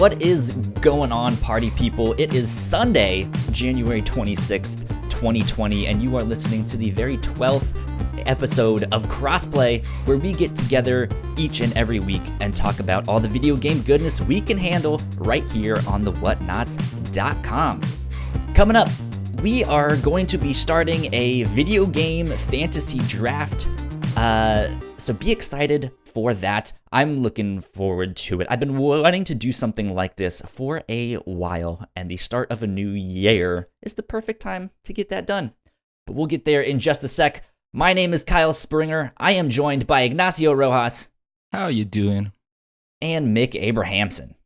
What is going on, party people? It is Sunday, January 26th, 2020, and you are listening to the very 12th episode of Crossplay, where we get together each and every week and talk about all the video game goodness we can handle right here on the Whatnauts.com. Coming up, we are going to be starting a video game fantasy draft, so be excited for that. I'm looking forward to it. I've been wanting to do something like this for a while, and the start of a new year is the perfect time to get that done. But we'll get there in just a sec. My name is Kyle Springer. I am joined by Ignacio Rojas. How you doing? And Mick Abrahamson.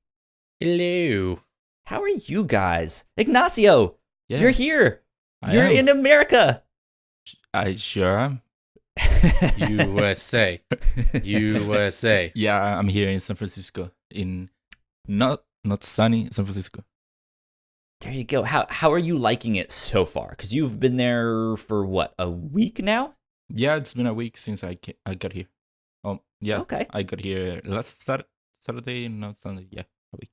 Hello. How are you guys? Ignacio, you're here. You're in America. I sure am. USA. USA. Yeah, I'm here in San Francisco. In not sunny San Francisco. There you go. How are you liking it so far? Because you've been there for what, a week now? Yeah, it's been a week since I got here. Oh, yeah. Okay. I got here last Saturday, not Sunday. Yeah, a week.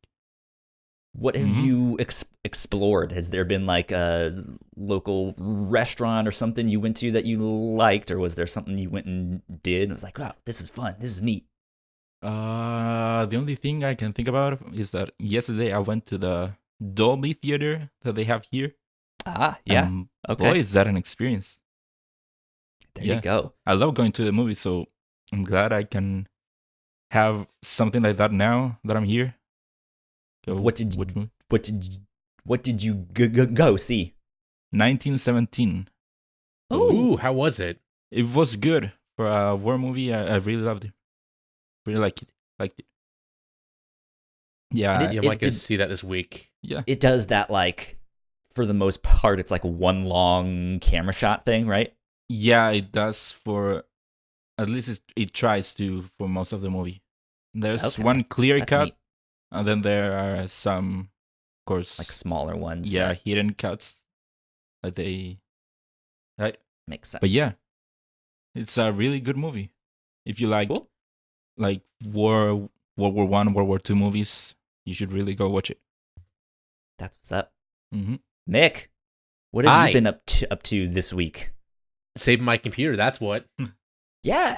What have you explored? Has there been like a local restaurant or something you went to that you liked, or was there something you went and did and was like, wow, this is fun, this is neat? The only thing I can think about is that yesterday I went to the Dolby Theater that they have here. Ah, yeah. Okay. Boy, is that an experience. There you go. I love going to the movies, so I'm glad I can have something like that now that I'm here. What did you go see? 1917. Ooh, how was it? It was good for a war movie. I really loved it. Really liked it. Yeah, You might go see that this week. Yeah, it does that, like, for the most part, it's like one long camera shot thing, right? Yeah, it does for, at least it tries to for most of the movie. There's one clear cut. Neat. And then there are some, of course, like smaller ones. Yeah, hidden cuts that they. Right. Makes sense. But yeah, it's a really good movie. If you like, like World War One, World War II movies, you should really go watch it. That's what's up. Mm-hmm. Mick, what have you been up to this week? Saving my computer. That's what. Yeah,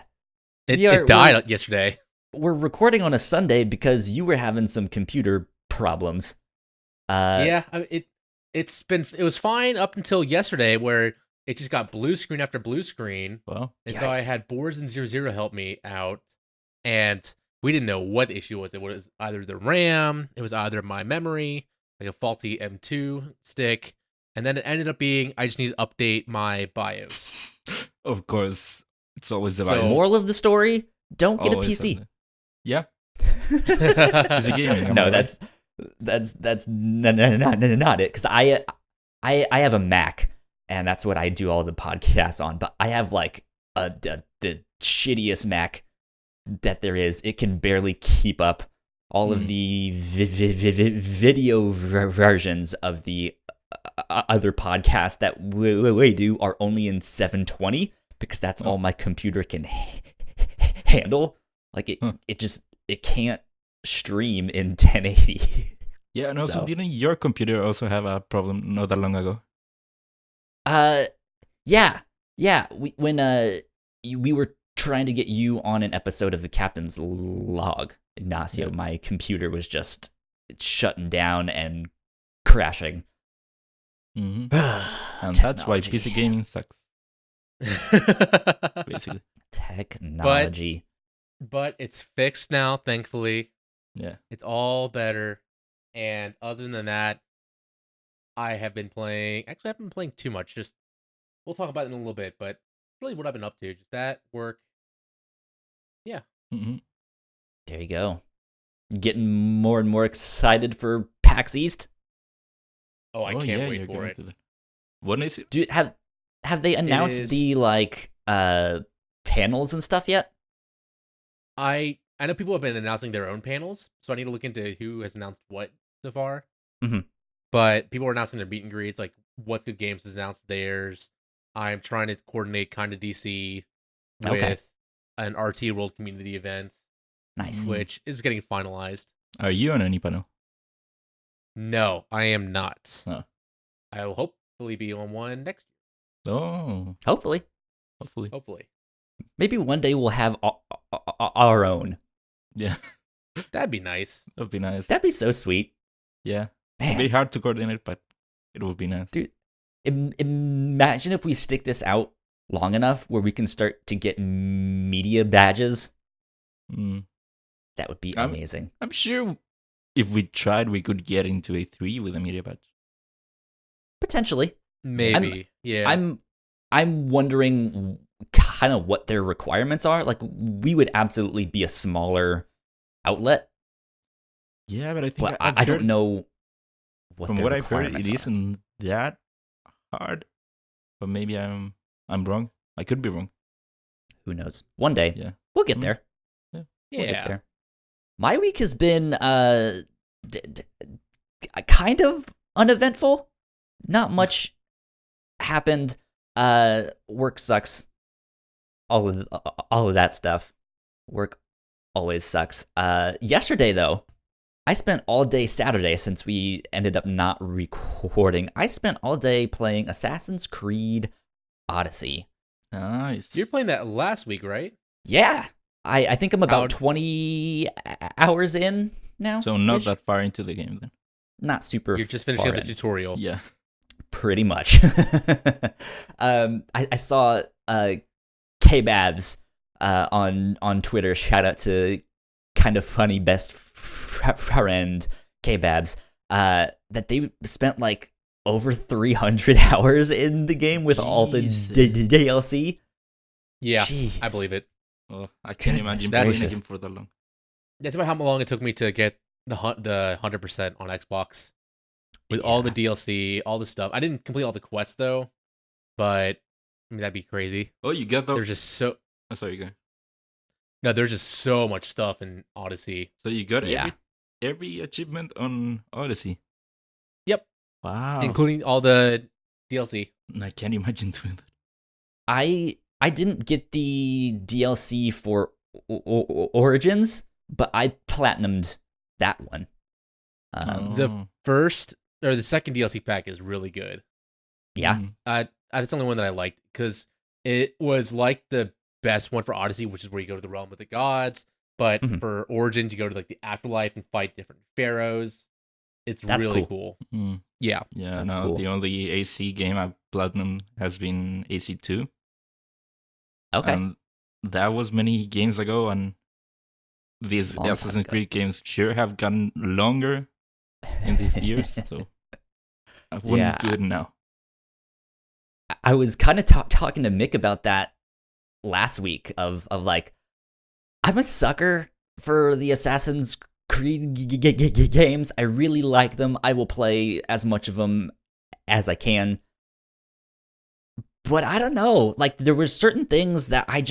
It died yesterday. We're recording on a Sunday because you were having some computer problems. Yeah, it was fine up until yesterday, where it just got blue screen after blue screen. Well, and so I had Boards and 00 help me out, and we didn't know what the issue was. It was either the RAM, it was either my memory, like a faulty M2 stick, and then it ended up being I just need to update my BIOS. Of course, it's always the BIOS. Moral of the story: don't get a PC. Something. Yeah. It's a gaming. No, that's not it. Because I have a Mac, and that's what I do all the podcasts on. But I have like the shittiest Mac that there is. It can barely keep up all of the video versions of the other podcasts that we do are only in 720 because that's all my computer can handle. Like it can't stream in 1080. Yeah, and also didn't your computer also have a problem not that long ago? Yeah. When we were trying to get you on an episode of the Captain's Log, Ignacio, my computer was just shutting down and crashing. Mm-hmm. And that's why PC gaming sucks. Basically. Technology. But it's fixed now, thankfully. Yeah. It's all better. And other than that, I have been playing... Actually, I haven't been playing too much. Just we'll talk about it in a little bit, but really what I've been up to. Just that, work. Yeah. Mm-hmm. There you go. Getting more and more excited for PAX East? Oh, I can't wait for it. When is it? Dude, have they announced the, like, panels and stuff yet? I know people have been announcing their own panels, so I need to look into who has announced what so far. Mm-hmm. But people are announcing their meet and greets, like What's Good Games has announced theirs. I'm trying to coordinate kind of DC with an RT World Community event. Nice. Which is getting finalized. Are you on any panel? No, I am not. Oh. I will hopefully be on one next year. Oh, Hopefully. Hopefully. Maybe one day we'll have our own. yeah. That'd be nice. That'd be nice. That'd be so sweet. Yeah. Man. It'd be hard to coordinate, but it would be nice. Dude, imagine if we stick this out long enough where we can start to get media badges. Mm. That would be amazing. I'm sure if we tried, we could get into A3 with a media badge. Potentially. Maybe. Yeah. I'm wondering kind of what their requirements are. Like, we would absolutely be a smaller outlet. Yeah, but I think But I don't know what from their what I've heard, requirements it are. isn't that hard. But maybe I'm wrong. I could be wrong. Who knows? One day. Yeah. We'll get Mhm. there. Yeah. We'll get there. My week has been kind of uneventful. Not much happened. Work sucks. All of that stuff. Work always sucks. Yesterday though, I spent all day Saturday since we ended up not recording. I spent all day playing Assassin's Creed Odyssey. Nice. You're playing that last week, right? Yeah. I think I'm about How'd- 20 hours in now. So not ish. that far into the game then. Not super You're just finishing far up the in. tutorial. Yeah. Pretty much. I saw K-Babs on Twitter. Shout out to kind of funny best friend K-Babs. That they spent like over 300 hours in the game with all the DLC. Yeah, Jeez. I believe it. Oh, I can't Goodness imagine gracious. playing a game for that long. That's about how long it took me to get the 100% on Xbox. With all the DLC, all the stuff. I didn't complete all the quests though, but I mean that'd be crazy. Oh, you got the. There's just so Oh, sorry, go. there's just so much stuff in Odyssey. So you got Yeah. every achievement on Odyssey. Yep, Wow. including all the DLC. I can't imagine doing that. I didn't get the DLC for Origins, but I platinumed that one. The first or the second DLC pack is really good. Yeah. Mhm. That's the only one that I liked because it was like the best one for Odyssey, which is where you go to the realm of the gods. But Mhm. for Origins, you go to like the afterlife and fight different pharaohs. It's That's really cool. cool. Mm. Yeah. Yeah, That's no, cool. the only AC game I've platinum has been AC2. Okay. And that was many games ago, and these Long time Assassin's ago. Creed games sure have gotten longer in these years, so I wouldn't do it now. I was kind of talking to Mick about that last week of like, I'm a sucker for the Assassin's Creed games. I really like them. I will play as much of them as I can. But I don't know. Like, there were certain things that I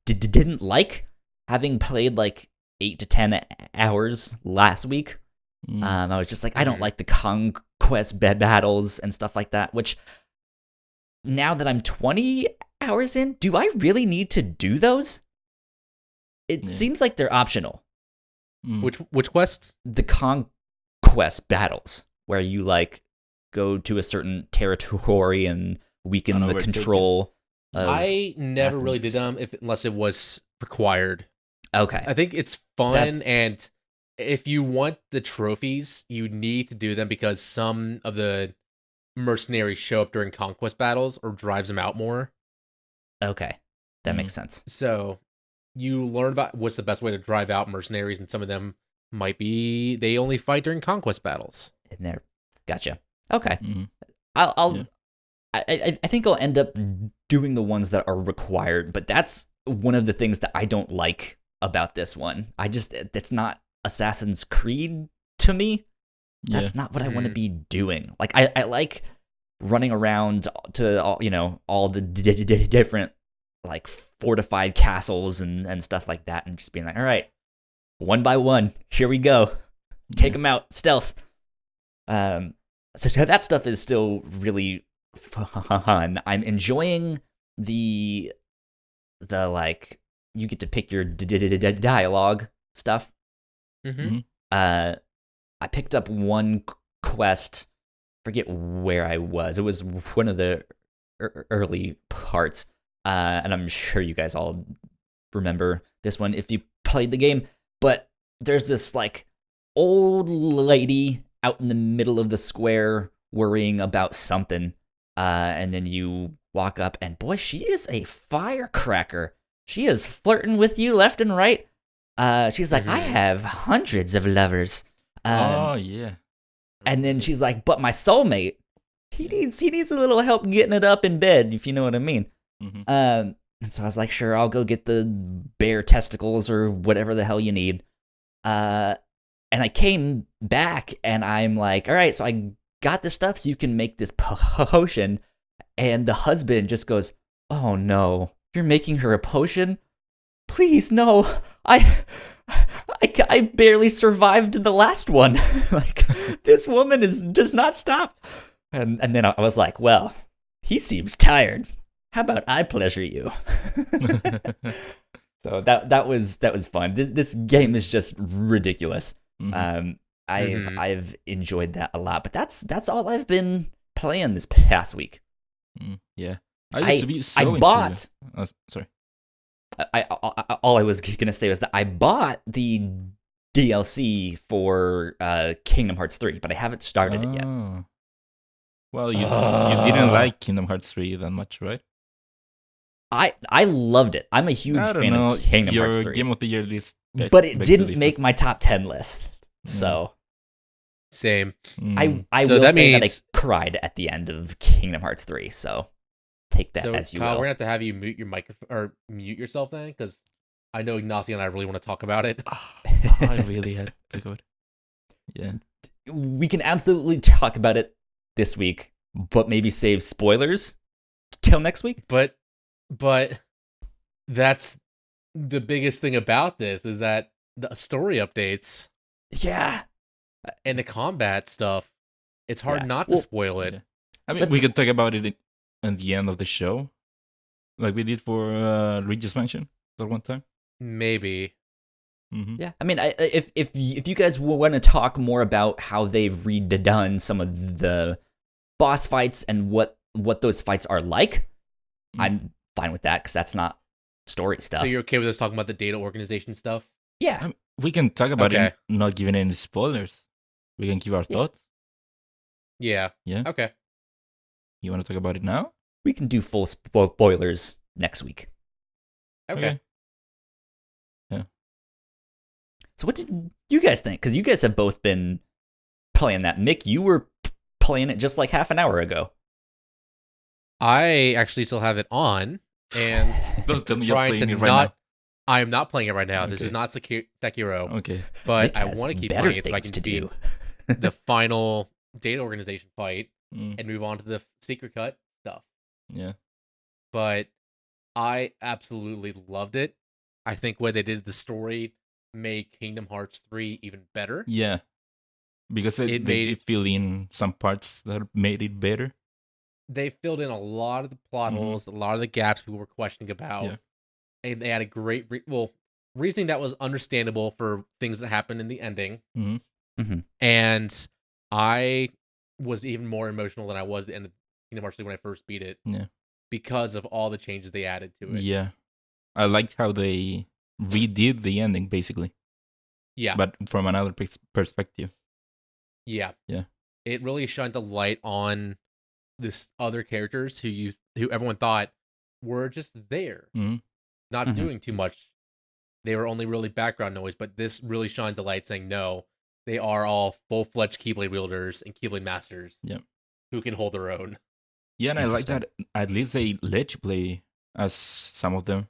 didn't like, having played like 8 to 10 hours last week. Mm. I was just like, I don't like the conquest battles and stuff like that, which now that I'm 20 hours in, do I really need to do those? It Yeah. seems like they're optional. Mm. Which quests? The conquest battles, where you like go to a certain territory and weaken the overtake it. control of... I never really did Athens. them unless it was required. Okay. I think it's fun, That's- and if you want the trophies, you need to do them because some of the mercenaries show up during conquest battles or drives them out more. Okay. That Mhm. makes sense. So you learn about what's the best way to drive out mercenaries, and some of them might be they only fight during conquest battles. In there. Gotcha. Okay. Mhm. I'll Yeah. I think I'll end up doing the ones that are required, but that's one of the things that I don't like about this one. That's not Assassin's Creed to me. That's not what I want to Mhm. be doing. Like, I like running around to all the different like fortified castles and stuff like that, and just being like, all right, one by one, here we go, take them out, stealth. So that stuff is still really fun. I'm enjoying the like, you get to pick your dialogue stuff. Mm-hmm. I picked up one quest. Forget where I was. It was one of the early parts, and I'm sure you guys all remember this one if you played the game. But there's this like old lady out in the middle of the square worrying about something, and then you walk up, and boy, she is a firecracker. She is flirting with you left and right. She's like, I have hundreds of lovers. Oh yeah. And then she's like, but my soulmate, he needs a little help getting it up in bed, if you know what I mean. And so I was like, sure, I'll go get the bear testicles or whatever the hell you need. And I came back and I'm like, all right, so I got this stuff so you can make this potion. And the husband just goes, oh no, you're making her a potion? Please, no. I barely survived the last one. Like, this woman does not stop. And then I was like, well, he seems tired. How about I pleasure you? So that was fun. This game is just ridiculous. I've enjoyed that a lot, but that's all I've been playing this past week. Yeah, I used to be so I bought. Sorry. All I was gonna say was that I bought the DLC for Kingdom Hearts 3, but I haven't started it yet. Well, you didn't like Kingdom Hearts 3 that much, right? I loved it. I'm a huge fan of Kingdom Hearts 3. Game of the Year list, but it didn't make my top 10 list. So same. I will say that I cried at the end of Kingdom Hearts 3. So take that as you Kyle, will. we're gonna have to have you mute your microphone or mute yourself then, because I know Ignacio and I really want to talk about it. I really had to go. Yeah, we can absolutely talk about it this week, but maybe save spoilers till next week. But that's the biggest thing about this is that the story updates, and the combat stuff. It's hard not to spoil it. Yeah. I mean, we could talk about it at the end of the show, like we did for Regis Mansion that one time. Maybe. Yeah, I mean, if you guys want to talk more about how they've redone some of the boss fights and what those fights are like, I'm fine with that because that's not story stuff. So you're okay with us talking about the data organization stuff? Yeah, we can talk about it, not giving any spoilers. We can give our thoughts. Yeah. Yeah. Okay. You want to talk about it now? We can do full spoilers next week. Okay. Yeah. So what did you guys think? Because you guys have both been playing that. Mick, you were playing it just like half an hour ago. I actually still have it on, and Don't tell me you're playing it right now. I am not playing it right now. Okay. This is not Sekiro. Okay. But Mick I has want to keep better playing it so I things can to do do. the final data organization fight Mm, and move on to the secret cut stuff. yeah. But I absolutely loved it. I think what they did with the story made Kingdom Hearts 3 even better. Yeah. Because they did fill in some parts that made it better. They filled in a lot of the plot holes, a lot of the gaps people were questioning about. Yeah. And they had a great, reasoning that was understandable for things that happened in the ending. And I was even more emotional than I was at the end of Kingdom Hearts 3 when I first beat it. Yeah. Because of all the changes they added to it. Yeah. I liked how they redid the ending, basically. Yeah. But from another perspective. Yeah. Yeah. It really shines a light on this other characters who everyone thought were just there, not doing too much. They were only really background noise, but this really shines a light saying no, they are all full-fledged Keyblade wielders and Keyblade masters. Yeah. Who can hold their own. Yeah, and I like that at least they let you play as some of them.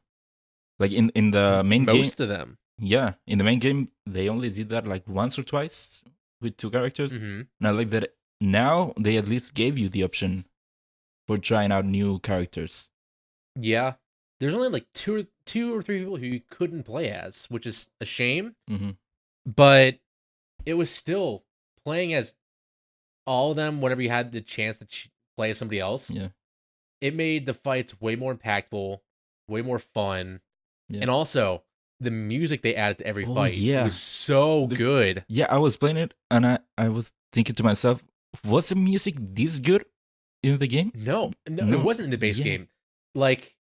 Like in the main game. Most of them. Yeah, in the main game, they only did that like once or twice with two characters. And I like that now they at least gave you the option for trying out new characters. Yeah. There's only like two or three people who you couldn't play as, which is a shame. But it was still playing as all of them whenever you had the chance to play as somebody else. Yeah. It made the fights way more impactful, way more fun. Yeah. And also, the music they added to every Oh, fight yeah. was so good. Yeah, I was playing it and I was thinking to myself, was the music this good in the game? No, No, it wasn't in the base yeah. game. Like,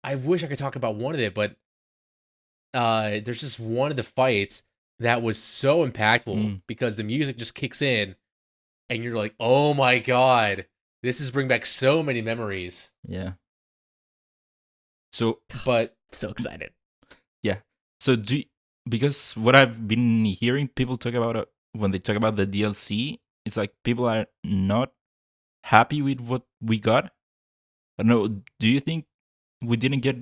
I wish I could talk about one of it, but there's just one of the fights that was so impactful because the music just kicks in, and you're like, "Oh my god, this is bringing back so many memories." Yeah. So, But So excited. yeah. So because what I've been hearing people talk about when they talk about the DLC, it's like people are not happy with what we got. I don't know. Do you think we didn't get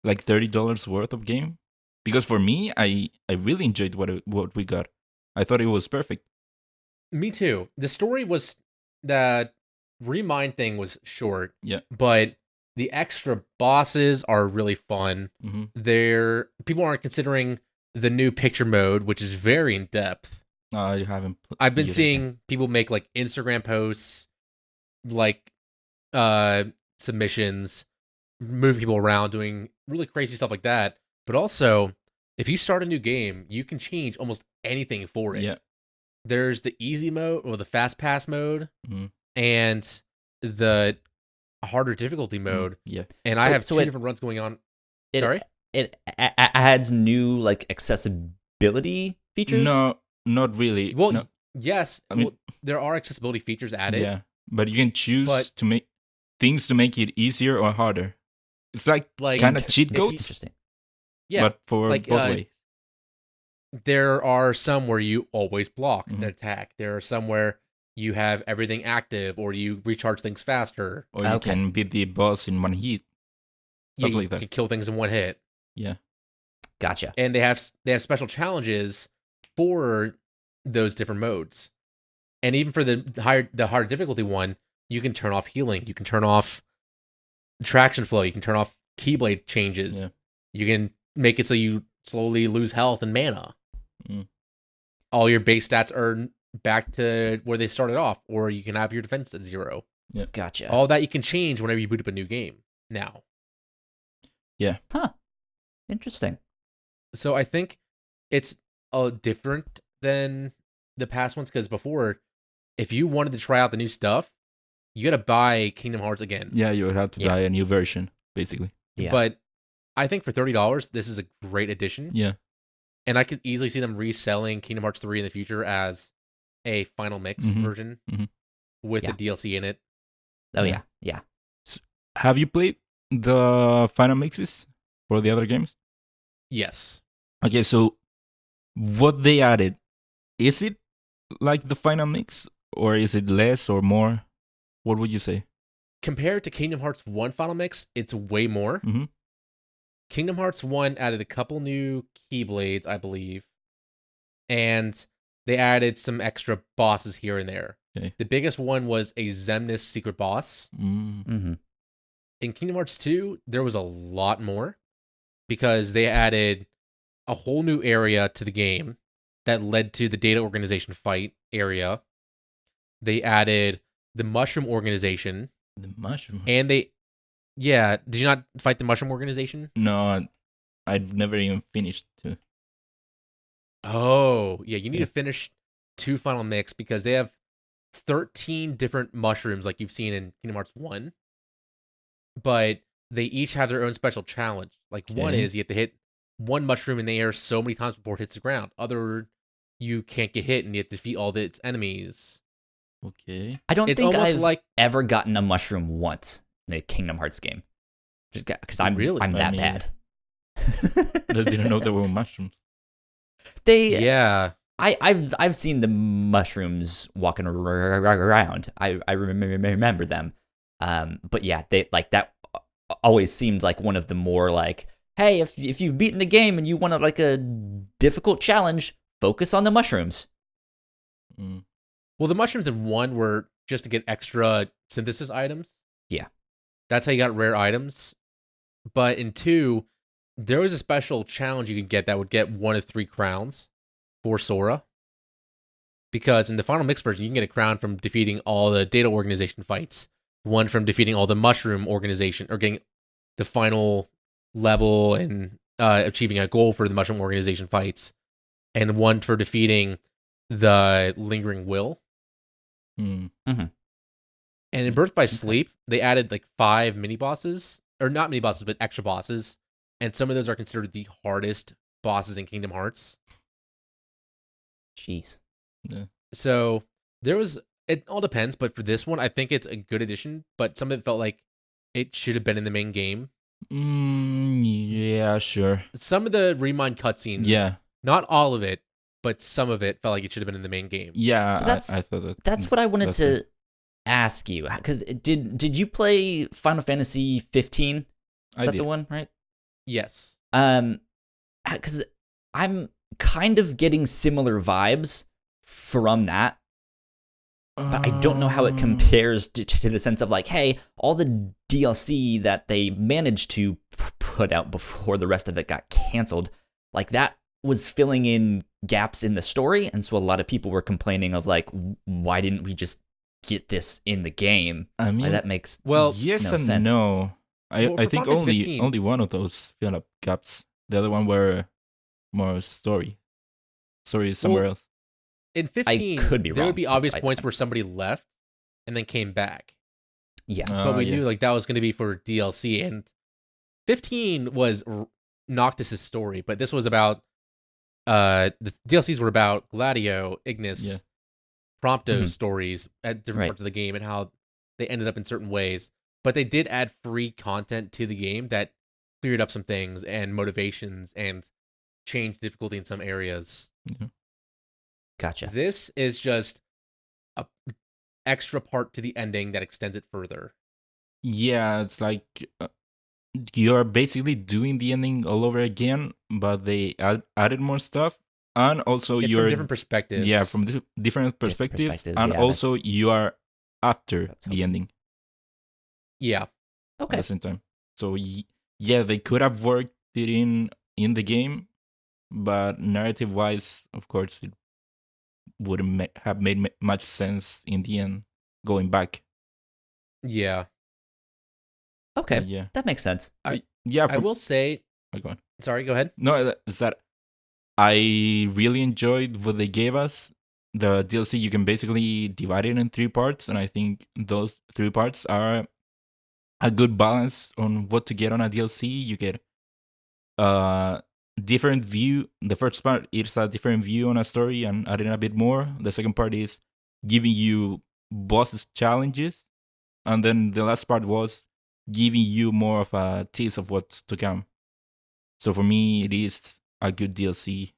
like $30 worth of game? Because for me, I really enjoyed what we got. I thought it was perfect. me too. The story was that Remind thing was short. Yeah. But the extra bosses are really fun. Mm-hmm. People aren't considering the new picture mode, which is very in depth. I haven't. I've been used it. seeing people make like Instagram posts, like submissions, moving people around, doing really crazy stuff like that. But also, if you start a new game, you can change almost anything for it. Yeah. There's the easy mode or the fast pass mode, Mhm. and the harder difficulty mode. Yeah. And I Wait, have so two it- different runs going on. It, Sorry? It adds new like accessibility features. No, not really. Well, no. yes. I mean- well, there are accessibility features added. Yeah, but you can choose But- to make things to make it easier or harder. It's like Like, kind of cheat It's codes, interesting. yeah. but for like, both ways. There are some where you always block an Mhm. attack. There are some where you have everything active or you recharge things faster. Or you Okay. can beat the boss in one hit. Stuff You like that. can kill things in one hit. Yeah. Gotcha. And they have special challenges for those different modes. And even for the hard difficulty one, you can turn off healing. You can turn off traction flow. You can turn off keyblade changes. Yeah. You can make it so you slowly lose health and mana. Mm. All your base stats are back to where they started off, or you can have your defense at 0. Gotcha. All that you can change whenever you boot up a new game now. Interesting. So I think it's different than the past ones because before, if you wanted to try out the new stuff, you got to buy Kingdom Hearts again. Yeah, you would have to Yeah. buy a new version, basically. Yeah. But I think for $30, this is a great addition. Yeah. And I could easily see them reselling Kingdom Hearts 3 in the future as a final mix Mhm. version Mhm. with Yeah. the DLC in it. Oh Yeah. yeah. Have you played the final mixes for the other games? Yes. Okay, so what they added, is it like the final mix or is it less or more? What would you say? Compared to Kingdom Hearts 1 final mix, it's way more. Mhm. Kingdom Hearts 1 added a couple new Keyblades, I believe. And they added some extra bosses here and there. Okay. The biggest one was a Xemnas secret boss. Mm-hmm. In Kingdom Hearts 2, there was a lot more because they added a whole new area to the game that led to the data organization fight area. They added the mushroom organization, The mushroom. and did you not fight the mushroom organization? No, I've never even finished to. Oh, yeah, you need Yeah. to finish 2 final mix because they have 13 different mushrooms like you've seen in Kingdom Hearts 1. But they each have their own special challenge. Like one Okay. is you have to hit one mushroom in the air so many times before it hits the ground. Other, you can't get hit and you have to defeat all its enemies. Okay. I don't It's think almost I've like- ever gotten a mushroom once in a Kingdom Hearts game. Because I'm Really? I'm I that mean- bad. I didn't know there were mushrooms. They Yeah. I've seen the mushrooms walking around. I remember them. But yeah, they like that always seemed like one of the more like, hey, if you've beaten the game and you want like a difficult challenge, focus on the mushrooms. Mm. Well, the mushrooms in 1 were just to get extra synthesis items. Yeah. That's how you got rare items. But in 2, there was a special challenge you could get that would get 1 of 3 crowns for Sora. Because in the final mix version, you can get a crown from defeating all the data organization fights, 1 from defeating all the mushroom organization, or getting the final level and achieving a goal for the Mushroom Organization fights, and one for defeating the Lingering Will. Mm. And in Birth by Sleep, they added like 5 mini bosses, or not mini bosses, but extra bosses, and some of those are considered the hardest bosses in Kingdom Hearts. Jeez. Yeah. So there was, it all depends, but for this one, I think it's a good addition, but some of it felt like it should have been in the main game. Yeah, sure. Some of the Remind cutscenes, Yeah. not all of it, but some of it felt like it should have been in the main game. Yeah, So I thought that's what I wanted that's to it. ask you, because did you play Final Fantasy 15? Is I that did. the one, right? Yes. Because I'm kind of getting similar vibes from that, but I don't know how it compares to the sense of like, hey, all the DLC that they managed to put out before the rest of it got canceled, like that was filling in gaps in the story, and so a lot of people were complaining of like, why didn't we just get this in the game? I mean, Like, that makes yes no and sense. no. I Well, for think Final Fantasy 15 only one of those filled up gaps. The other one were more story somewhere Well, else. In 15, could be there wrong, would be because obvious I- points where somebody left and then came back. Yeah. But we yeah. knew like that was going to be for DLC, and 15 was Noctis's story, but this was about the DLCs were about Gladio, Ignis, Yeah. Prompto's Mhm. stories at different Right. parts of the game and how they ended up in certain ways. But they did add free content to the game that cleared up some things and motivations and changed difficulty in some areas. Gotcha. This is just a extra part to the ending that extends it further. Yeah, it's like you're basically doing the ending all over again, but they added more stuff, and also It's you're from different perspectives. yeah from different perspectives, perspectives, and yeah, also that's- you are after that's the ending Yeah. at Okay. the same time. So yeah, they could have worked it in the game, but narrative wise, of course, it wouldn't have made much sense in the end going back. Yeah. Okay. Yeah, That makes sense. yeah. I will say, Go on. sorry, go ahead. No, it's that I really enjoyed what they gave us. The DLC, you can basically divide it in 3 parts, and I think those 3 parts are a good balance on what to get on a DLC. You get different view. The first part is a different view on a story and adding a bit more. The second part is giving you bosses challenges, and then the last part was giving you more of a taste of what's to come. So for me, it is a good DLC.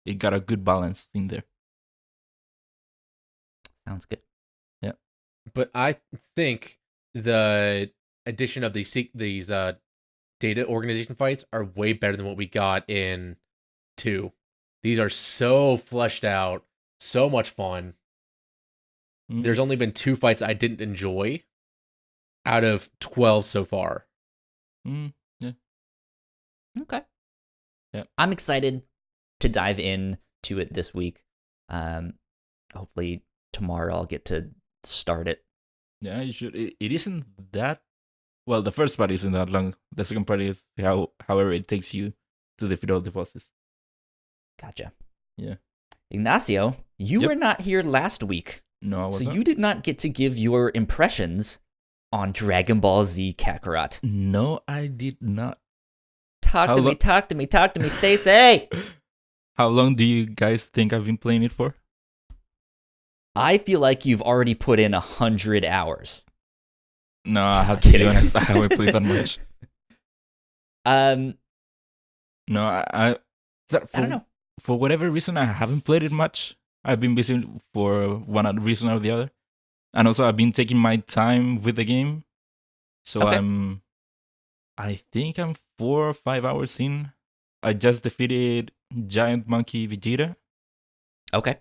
It got a good balance in there. Sounds good. But I think the addition of these data organization fights are way better than what we got in 2. These are so fleshed out, so much fun. Mm. There's only been 2 fights I didn't enjoy out of 12 so far. Okay. Yeah. I'm excited to dive in to it this week. Hopefully tomorrow I'll get to start it. Yeah, you should. It isn't that well. The first part isn't that long. The second part is however it takes you to defeat all the bosses. Gotcha. Yeah. Ignacio, you Yep. were not here last week, No, I was so not. you did not get to give your impressions on Dragon Ball Z Kakarot. No, I did not. Talk How to me, lo- talk to me, talk to me, Stacey! How long do you guys think I've been playing it for? I feel like you've already put in 100 hours. No, I have I'm to be kidding. honest. I haven't played that much. No, I I don't know. For whatever reason, I haven't played it much. I've been busy for one reason or the other, and also I've been taking my time with the game. So Okay. I think I'm 4 or 5 hours in. I just defeated Giant Monkey Vegeta. Okay.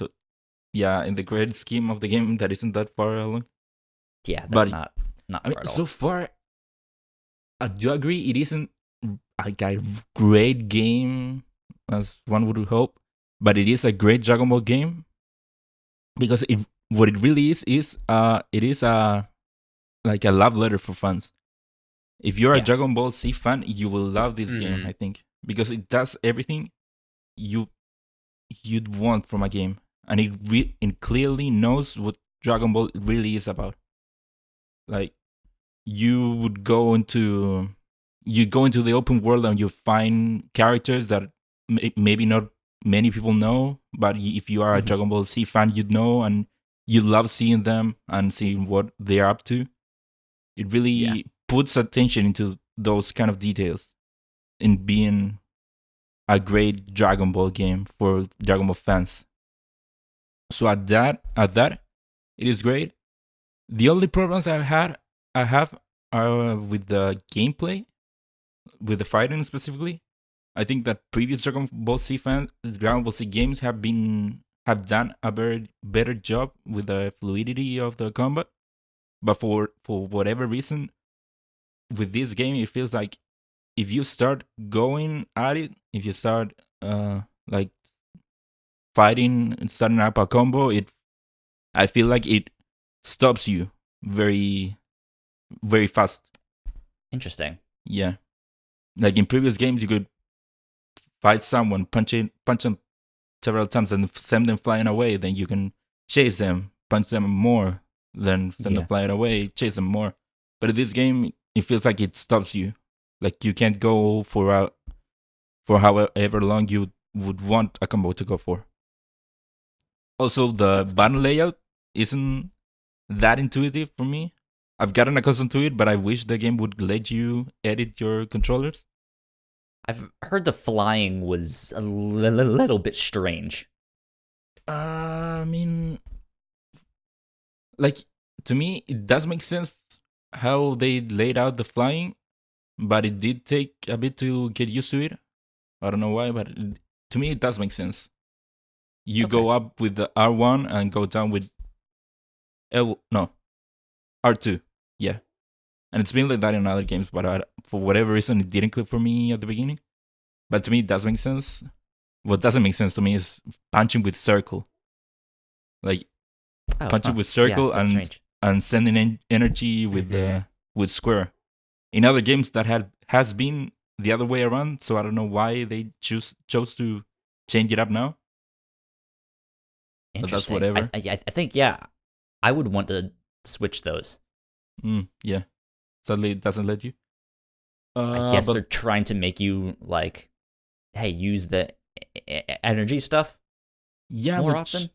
Yeah, in the grand scheme of the game, that isn't that far along. Yeah, that's But- not I mean, far at all. so far, I do agree it isn't like a great game as one would hope, but it is a great Dragon Ball game because what it really is it is like a love letter for fans. If you're a Yeah. Dragon Ball Z fan, you will love this game. Mhm. I think because it does everything you'd want from a game, and it clearly knows what Dragon Ball really is about. Like you go into the open world and you find characters that maybe not many people know, but if you are a Dragon Ball Z fan, you'd know, and you love seeing them and seeing what they're up to. It really puts attention into those kind of details in being a great Dragon Ball game for Dragon Ball fans. So at that, it is great. The only problems I have are with the gameplay, with the fighting specifically. I think that previous Dragon Ball Z games have done a very better job with the fluidity of the combat. But for whatever reason, with this game, it feels like if you start going at it, if you start like fighting and starting up a combo, I feel like it stops you very, very fast. Interesting. Yeah, like in previous games, you could fight someone, punch them several times, and send them flying away. Then you can chase them, punch them more, then send them flying away, chase them more. But in this game, it feels like it stops you. Like you can't go for however long you would want a combo to go for. Also, the button layout isn't that intuitive for me. I've gotten accustomed to it, but I wish the game would let you edit your controllers. I've heard the flying was a little bit strange. I mean, like, to me, it does make sense how they laid out the flying, but it did take a bit to get used to it. I don't know why, but to me, it does make sense. You go up with the R1 and go down with R2. Yeah. And it's been like that in other games, but for whatever reason, it didn't click for me at the beginning. But to me, it does make sense. What doesn't make sense to me is punching with circle. Like, punching with circle and sending energy with square. In other games, that has been the other way around, so I don't know why they chose to change it up now. But that's whatever. I think, I would want to switch those. Yeah. Sadly, it doesn't let you. I guess they're trying to make you, like, hey, use the energy stuff more often.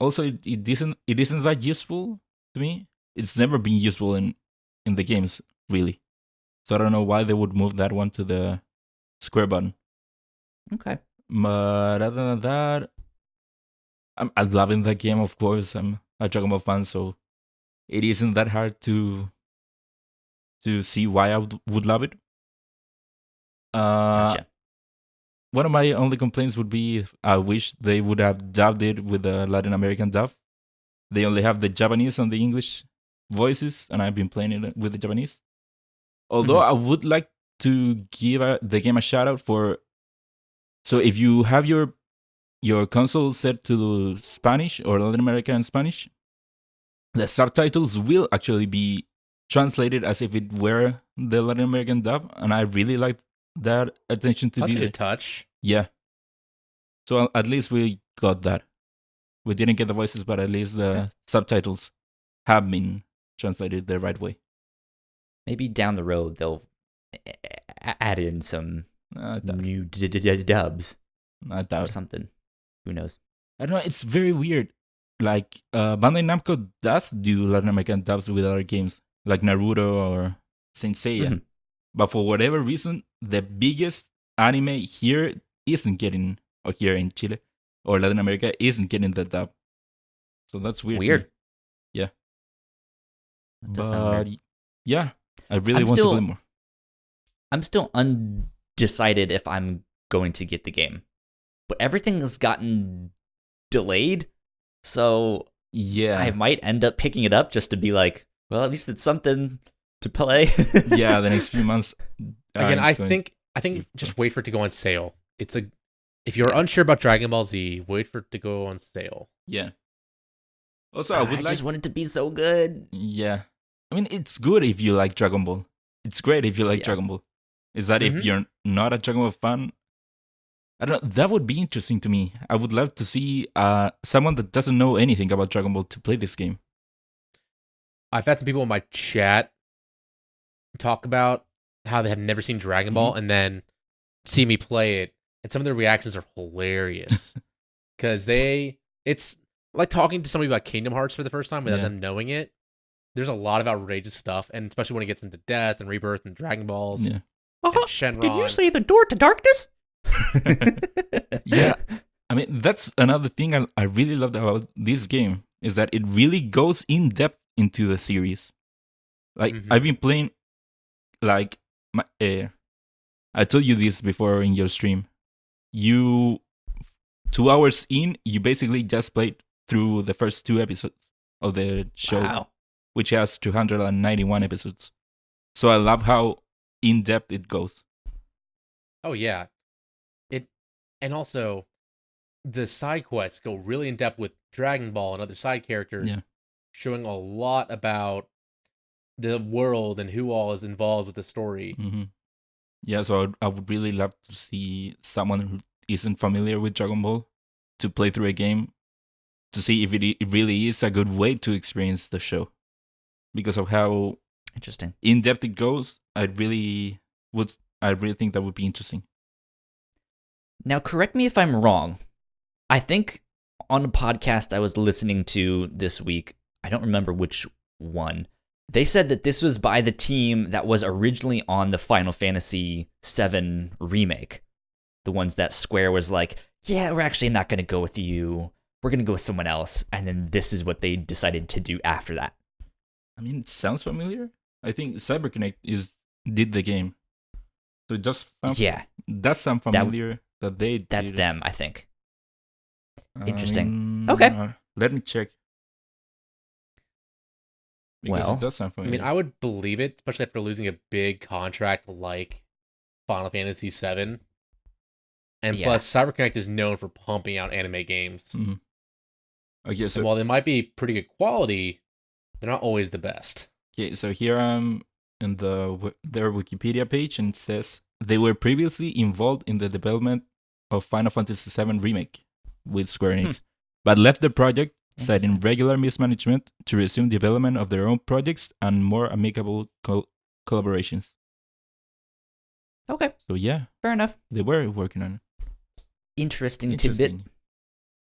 Also, it isn't that useful to me. It's never been useful in the games, really. So I don't know why they would move that one to the square button. Okay. But other than that, I'm loving that game, of course. I'm a Dragon Ball fan, so it isn't that hard to see why I would love it. Gotcha. One of my only complaints would be I wish they would have dubbed it with the Latin American dub. They only have the Japanese and the English voices, and I've been playing it with the Japanese. Although I would like to give the game a shout out for. So if you have your console set to Spanish or Latin American Spanish, the subtitles will actually be translated as if it were the Latin American dub, and I really like that attention to detail. That's a detail. good touch. Yeah. So at least we got that. We didn't get the voices, but at least the subtitles have been translated the right way. Maybe down the road they'll add in some new dubs I doubt or something. Who knows? I don't know. It's very weird. Like Bandai Namco does do Latin American dubs with other games, like Naruto or Saint Seiya. But for whatever reason, the biggest anime here isn't getting, or here in Chile or Latin America isn't getting the dub. So that's weird. Weird. Yeah. But yeah, I really want to play more. I'm still undecided if I'm going to get the game. But everything has gotten delayed. So yeah, I might end up picking it up just to be like, well, at least it's something to play. Yeah, the next few months. Again, I think just wait for it to go on sale. If you're unsure about Dragon Ball Z, wait for it to go on sale. Yeah. Also, I just want it to be so good. Yeah. I mean, it's good if you like Dragon Ball. It's great if you like Dragon Ball. is that Mhm. if you're not a Dragon Ball fan, I don't know, that would be interesting to me. I would love to see someone that doesn't know anything about Dragon Ball to play this game. I've had some people in my chat talk about how they have never seen Dragon Ball and then see me play it, and some of their reactions are hilarious because it's like talking to somebody about Kingdom Hearts for the first time without Yeah. them knowing it. There's a lot of outrageous stuff, and especially when it gets into Death and Rebirth and Dragon Balls Yeah. and Shenron. Did you say the door to darkness? Yeah. I mean, that's another thing I really loved about this game is that it really goes in depth into the series. Like, Mhm. I've been playing, like, I told you this before in your stream. 2 hours in, you basically just played through the first 2 episodes of the show, Wow. which has 291 episodes. So I love how in depth it goes. Oh yeah, and also the side quests go really in depth with Dragon Ball and other side characters, Yeah. showing a lot about the world and who all is involved with the story. Mm-hmm. Yeah, so I would really love to see someone who isn't familiar with Dragon Ball to play through a game to see if it really is a good way to experience the show. Because of how Interesting. in depth it goes, I really think that would be interesting. Now, correct me if I'm wrong. I think on a podcast I was listening to this week, I don't remember which one, they said that this was by the team that was originally on the Final Fantasy VII remake. The ones that Square was like, yeah, we're actually not going to go with you. We're going to go with someone else. And then this is what they decided to do after that. I mean, it sounds familiar. I think CyberConnect did the game. So it does sound familiar that they did. That's them, I think. Interesting. I mean, Okay. Let me check. Because Well, it does sound I familiar. mean, I would believe it, especially after losing a big contract like Final Fantasy VII. And Yeah. plus, CyberConnect is known for pumping out anime games. Mhm. Okay, so And while they might be pretty good quality, they're not always the best. okay, so here I'm in their Wikipedia page, and it says they were previously involved in the development of Final Fantasy VII Remake with Square Enix, but left the project, citing regular mismanagement, to resume development of their own projects and more amicable collaborations. Okay, So yeah, fair enough. they were working on it. Interesting tidbit.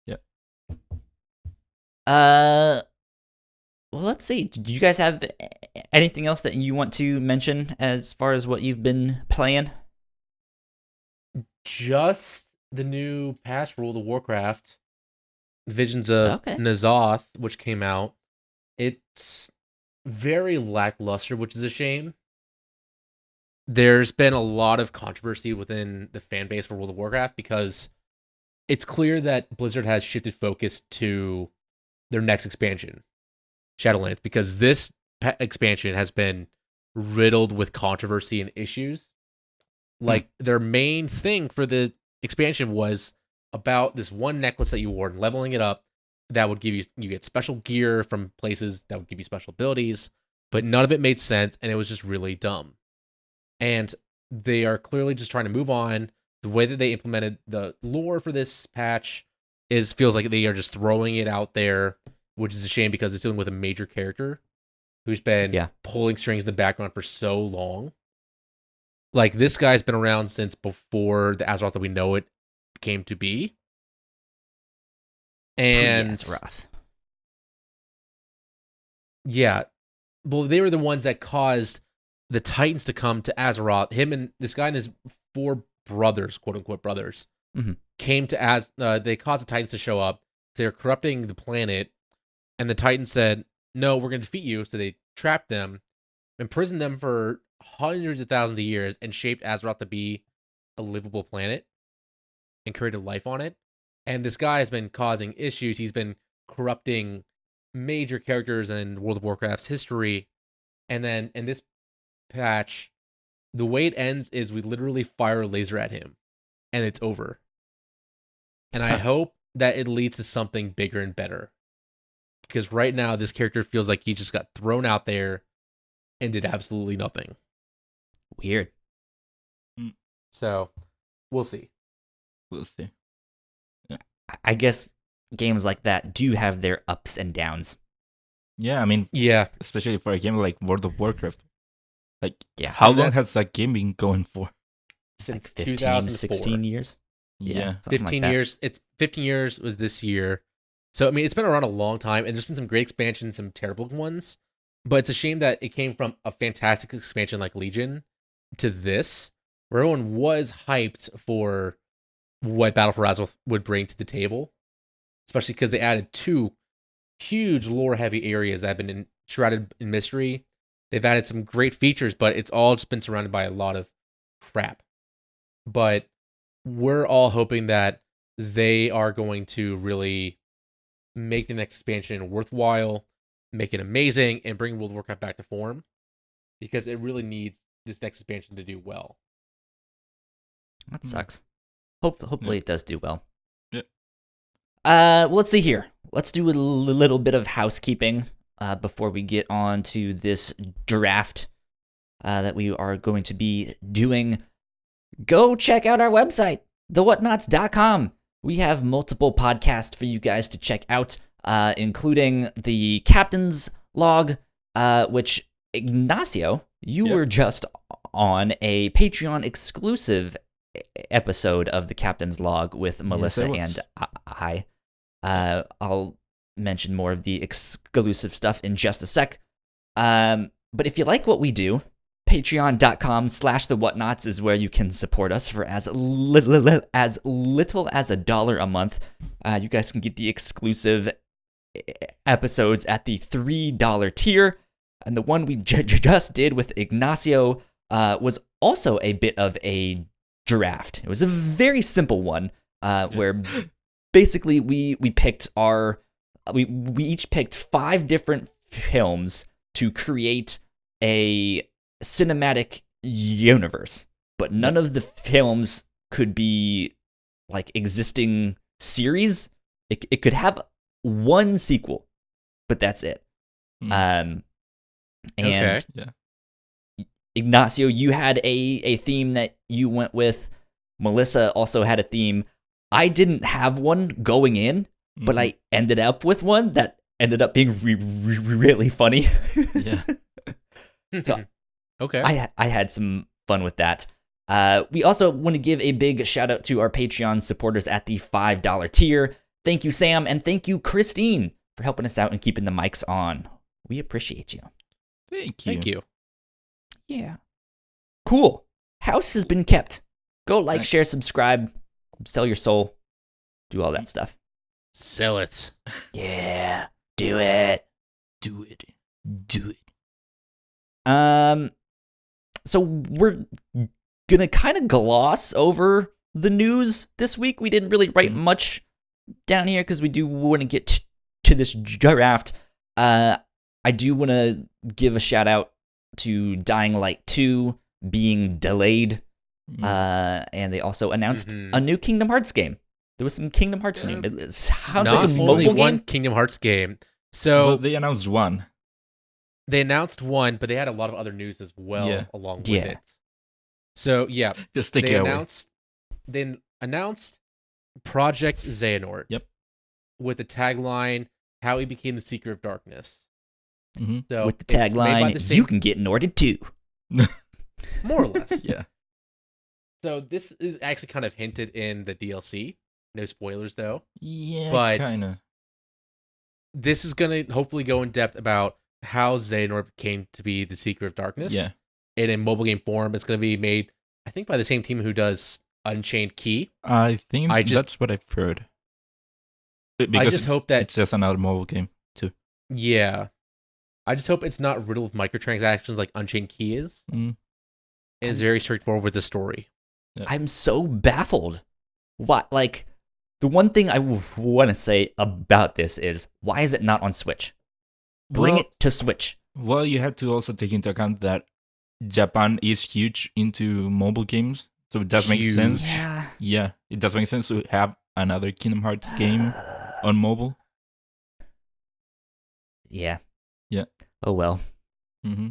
Yeah. Well, let's see. Do you guys have anything else that you want to mention as far as what you've been playing? Just the new patch for World of Warcraft, Visions of Okay. N'Zoth, which came out. It's very lackluster, which is a shame. There's been a lot of controversy within the fan base for World of Warcraft because it's clear that Blizzard has shifted focus to their next expansion, Shadowlands, because this expansion has been riddled with controversy and issues. Like, their main thing for the expansion was about this one necklace that you wore and leveling it up that would give you get special gear from places that would give you special abilities, but none of it made sense, and it was just really dumb. And they are clearly just trying to move on. The way that they implemented the lore for this patch feels like they are just throwing it out there, which is a shame because it's dealing with a major character who's been pulling strings in the background for so long. Like, this guy's been around since before the Azeroth that we know it came to be. And Azeroth. Yeah. Well, they were the ones that caused the Titans to come to Azeroth. Him and this guy and his 4 brothers, quote unquote brothers, came to they caused the Titans to show up. They're corrupting the planet, and the Titans said, "No, we're going to defeat you." So they trapped them, imprisoned them for hundreds of thousands of years, and shaped Azeroth to be a livable planet and created life on it. And this guy has been causing issues. He's been corrupting major characters in World of Warcraft's history. And then in this patch, the way it ends is we literally fire a laser at him, and it's over. And I hope that it leads to something bigger and better. Because right now, this character feels like he just got thrown out there and did absolutely nothing. Weird. So we'll see. We'll see. I guess games like that do have their ups and downs. Yeah, I mean, Yeah. especially for a game like World of Warcraft. Like, Yeah. how long has that game been going for? Since Like 15, 2004. 16 years. Yeah. something 15 like that. years. It's 15 years was this year. So I mean, it's been around a long time, and there's been some great expansions, some terrible ones. But it's a shame that it came from a fantastic expansion like Legion to this, where everyone was hyped for what Battle for Azeroth would bring to the table, especially because they added 2 huge lore-heavy areas that have been shrouded in mystery. They've added some great features, but it's all just been surrounded by a lot of crap. But we're all hoping that they are going to really make the next expansion worthwhile, make it amazing, and bring World of Warcraft back to form, because it really needs this next expansion to do well. That sucks. Hopefully it does do well. Yeah. Let's see here. Let's do a little bit of housekeeping before we get on to this draft that we are going to be doing. Go check out our website, thewhatnauts.com. We have multiple podcasts for you guys to check out, including the Captain's Log, which, Ignacio, you were just on a Patreon exclusive episode of the Captain's Log with Melissa and I. I'll mention more of the exclusive stuff in just a sec. But if you like what we do, patreon.com/thewhatnauts is where you can support us for as little as $1 a month. You guys can get the exclusive episodes at the $3 tier. And the one we just did with Ignacio was also a bit of a draft. It was a very simple one where basically we picked we each picked 5 different films to create a cinematic universe, but none of the films could be like existing series. It could have one sequel, but that's it. And Okay. Ignacio, you had a theme that you went with. Melissa also had a theme. I didn't have one going in, but I ended up with one that ended up being really funny. Yeah. So Okay. I had some fun with that. We also want to give a big shout out to our Patreon supporters at the $5 tier. Thank you, Sam, and thank you, Christine, for helping us out and keeping the mics on. We appreciate you. Thank you. Yeah. Cool. House has been kept. Go like, share, subscribe, sell your soul, do all that stuff. Sell it. Yeah. Do it. Do it. So we're gonna kind of gloss over the news this week. We didn't really write much down here because we do want to get to this draft. I do want to give a shout out to Dying Light 2 being delayed. And they also announced a new Kingdom Hearts game. There was some Kingdom Hearts news. It sounds like a mobile only game. one Kingdom Hearts game. So Well, they announced one. they announced one, but they had a lot of other news as well along with it. So yeah, Just take they it away. announced Project Xehanort. Yep. With the tagline, "How he became the Seeker of Darkness." Mm-hmm. So With the it's made by tagline, the same- you can get Norted too. more or less. Yeah. So this is actually kind of hinted in the DLC. No spoilers though. Yeah, But- kind of. This is gonna hopefully go in depth about how Xehanort came to be the Seeker of Darkness. Yeah. And in mobile game form, it's gonna be made, I think, by the same team who does Unchained Key. I think I just- that's what I've heard. Because just hope that- it's just another mobile game too. Yeah. I just hope it's not riddled with microtransactions like Unchained Key is. Mm. And it's very straightforward with the story. I'm so baffled. What? Like, the one thing I want to say about this is, why is it not on Switch? Bring Well- it to Switch. Well, you have to also take into account that Japan is huge into mobile games, so it does make Huge. sense. Yeah. Yeah, it does make sense to have another Kingdom Hearts game on mobile. Yeah. Yeah. Oh well. Mm-hmm.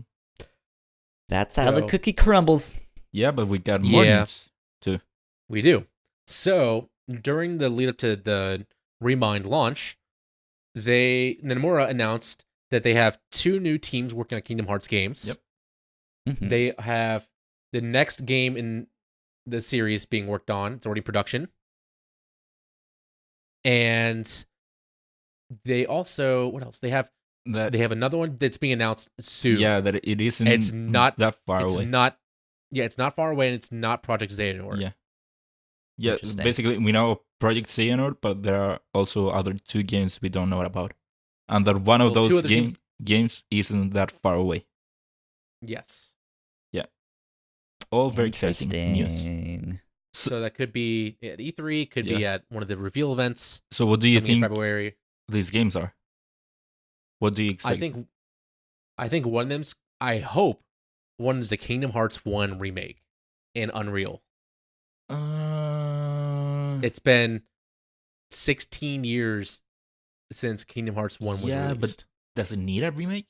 That's how the So- cookie crumbles. Yeah, but we got more Yeah. news. too. We do. So during the lead up to the Remind launch, Nomura announced that they have 2 new teams working on Kingdom Hearts games. Yep. Mhm. They have the next game in the series being worked on. It's already in production. And they also, what else? They have another one that's being announced soon. Yeah, that it isn't It's not that far it's away. not it's not far away, and it's not Project Xehanort. Yeah, Interesting. basically we know Project Xehanort, but there are also other 2 games we don't know about. And that one of Well, 2 those other teams- games isn't that far away. Yes. All very exciting news. Interesting. So that could be at E3, could be at one of the reveal events So what do you coming in think February. these games are? What do you expect? I think one of them's, I hope one is a Kingdom Hearts 1 remake in Unreal. It's been 16 years since Kingdom Hearts 1 was Yeah, released. but does it need a remake?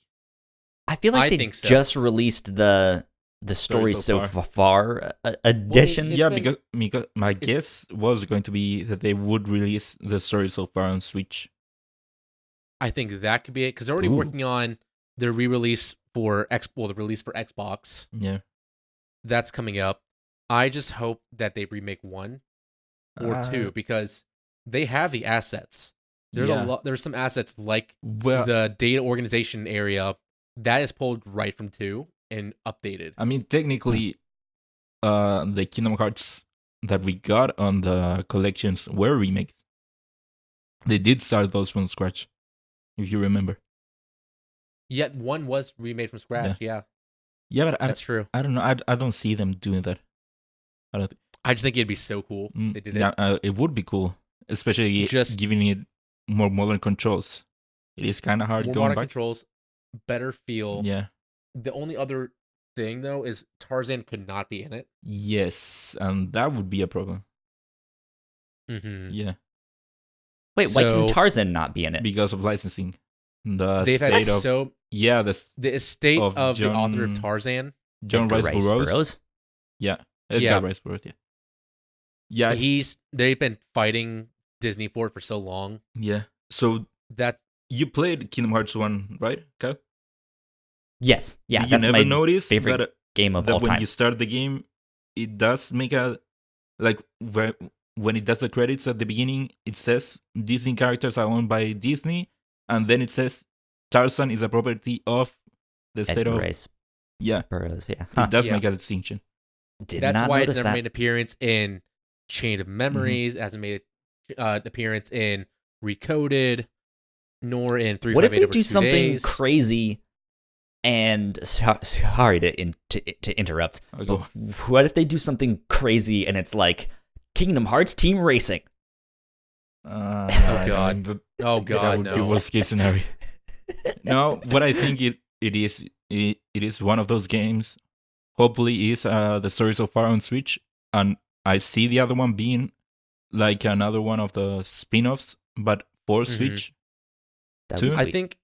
I feel like I they think so. just released the story so far edition. It's Yeah, been- because my guess was going to be that they would release the story so far on Switch. I think that could be it, because they're already Ooh. working on the re-release for the release for Xbox. Yeah. That's coming up. I just hope that they remake 1 or 2, because they have the assets. There's yeah. a lot. There's some assets like Well, the data organization area that is pulled right from 2 and updated. I mean, technically, the Kingdom Hearts that we got on the collections were remakes. They did start those from scratch, if you remember. Yet 1 was remade from scratch. Yeah, Yeah, but that's true. I don't know. I don't see them doing that. I don't. I just think it'd be so cool. They did it. Yeah, it would be cool, especially Just- giving it more modern controls. It is kind of hard More going modern back. controls, better feel. Yeah. The only other thing though is Tarzan could not be in it. Yes, and that would be a problem. Mm-hmm. Yeah, Wait, why can So- Tarzan not be in it? because of licensing. The They've had state of the estate of of the author of John- Tarzan. John Edgar Rice Rice Burroughs. Burroughs? Yeah, Edgar Yeah. Rice Burroughs. Yeah, They've been fighting Disney for it for so long. yeah. So That you played Kingdom Hearts 1, right, Kyle? Yes. Yeah, Did you that's never my notice favorite that, game of that all when time. you start the game, it does make a like when it does the credits at the beginning, it says Disney characters are owned by Disney, and then it says Tarzan is a property of the state Edgar of Rice yeah. Burroughs, yeah. It does Yeah. make a distinction. Did that's not why notice it's never that. made an appearance in Chain of Memories. It hasn't made an appearance in Recoded, nor in 358 What if they over do 2 something days. crazy? And sorry to interrupt. Okay. But what if they do something crazy and it's like Kingdom Hearts Team Racing? Oh God. Oh that God, would be no. worst case scenario. No, what I think it is one of those games. Hopefully, is the story so far on Switch, and I see the other one being like another one of the spin-offs, but for Mhm. Switch. That'd be Two? sweet.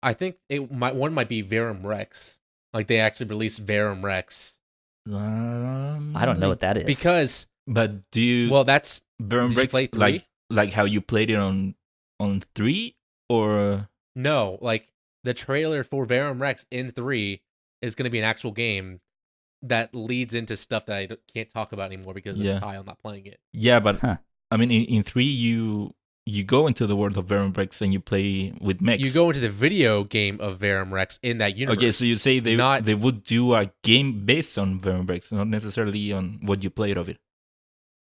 I think one might be Verum Rex. Like they actually released Verum Rex I don't know what that is. because But do you that's Burn did you Breaks play 3? like how you played it on 3 or No, like the trailer for Verum Rex in 3 is going to be an actual game that leads into stuff that I can't talk about anymore because Yeah. of Kyle not playing it. yeah, but Huh. I mean in 3 you go into the world of Burn Breaks and you play with mechs. You go into the video game of Verum Rex in that universe. Okay, so you say they Not- they would do a game based on Verum Breaks, not necessarily on what you played of it.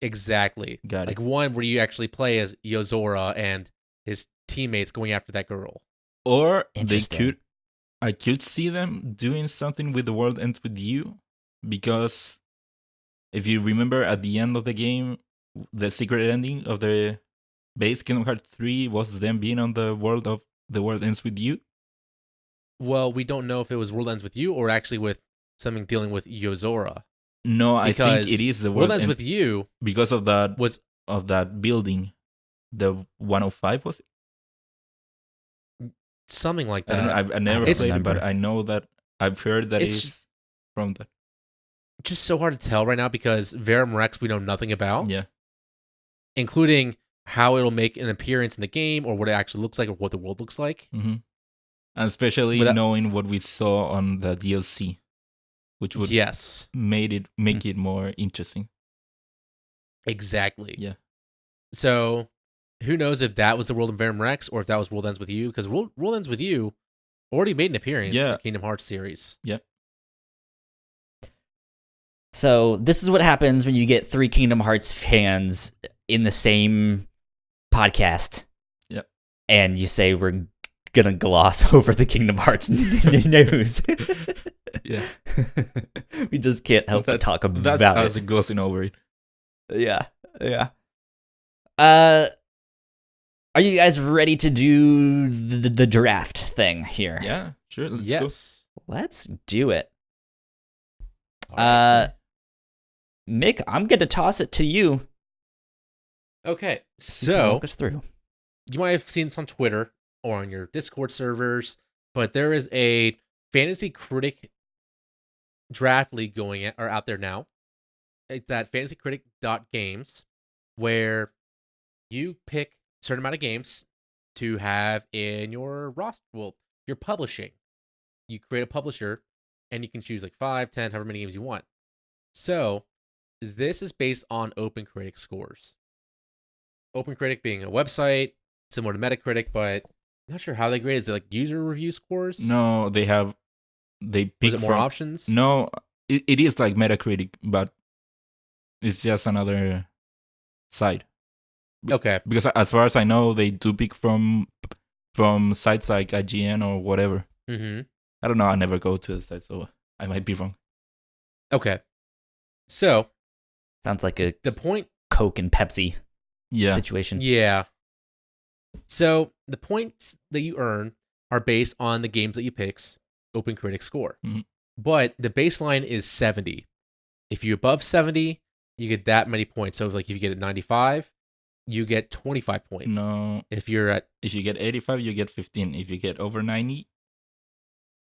Exactly. Got Like it. one where you actually play as Yozora and his teammates going after that girl. Or they Interesting. I could see them doing something with The World Ends With You, because if you remember at the end of the game, the secret ending of the base Kingdom Hearts 3 was them being on the world of The World Ends With You. Well, we don't know if it was World Ends With You or actually with something dealing with Yozora. No, I Because think it is the World World Ends With You because of that was of that building, the 105 was it? something like I don't know. that. I never don't played it, but remember. I know that I've heard that It's it's from that. just so hard to tell right now because Verum Rex we know nothing about, Yeah. including how it'll make an appearance in the game or what it actually looks like or what the world looks like. Mm-hmm. And especially Without- knowing what we saw on the DLC, which would Yes, make it more interesting. exactly. Yeah. So who knows if that was the world in Verum Rex or if that was World Ends With You, because World Ends With You already made an appearance in the Kingdom Hearts series. Yeah. So this is what happens when you get 3 Kingdom Hearts fans in the same podcast. Yep. And you say we're gonna gloss over the Kingdom Hearts news. Yeah. We just can't help but talk about that's it. glossing over it. Yeah. Are you guys ready to do the draft thing here? Yeah, sure. Let's Yes. Let's do it. All right. Mick, I'm gonna toss it to you. Okay. You can So walk us through. you might have seen this on Twitter or on your Discord servers, but there is a Fantasy Critic draft league out there now. It's at fantasycritic.games, where you pick a certain amount of games to have in your roster. Well, you're publishing. You create a publisher, and you can choose like 5, 10, however many games you want. So this is based on Open Critic scores. Open Critic being a website similar to Metacritic, but I'm not sure how they grade. Is it like user review scores? No, they pick Is it more options? No, it is like Metacritic, but it's just another site. Okay. Because as far as I know, they do pick from sites like IGN or whatever. Mm-hmm. I don't know. I never go to the site, so I might be wrong. Okay. So Sounds like a the point. Coke and Pepsi Yeah. situation. Yeah. So the points that you earn are based on the games that you pick's Open Critic score. Mhm. But the baseline is 70. If you're above 70, you get that many points. So like if you get at 95, you get 25 points. No, If you're at if you get 85, you get 15. If you get over 90,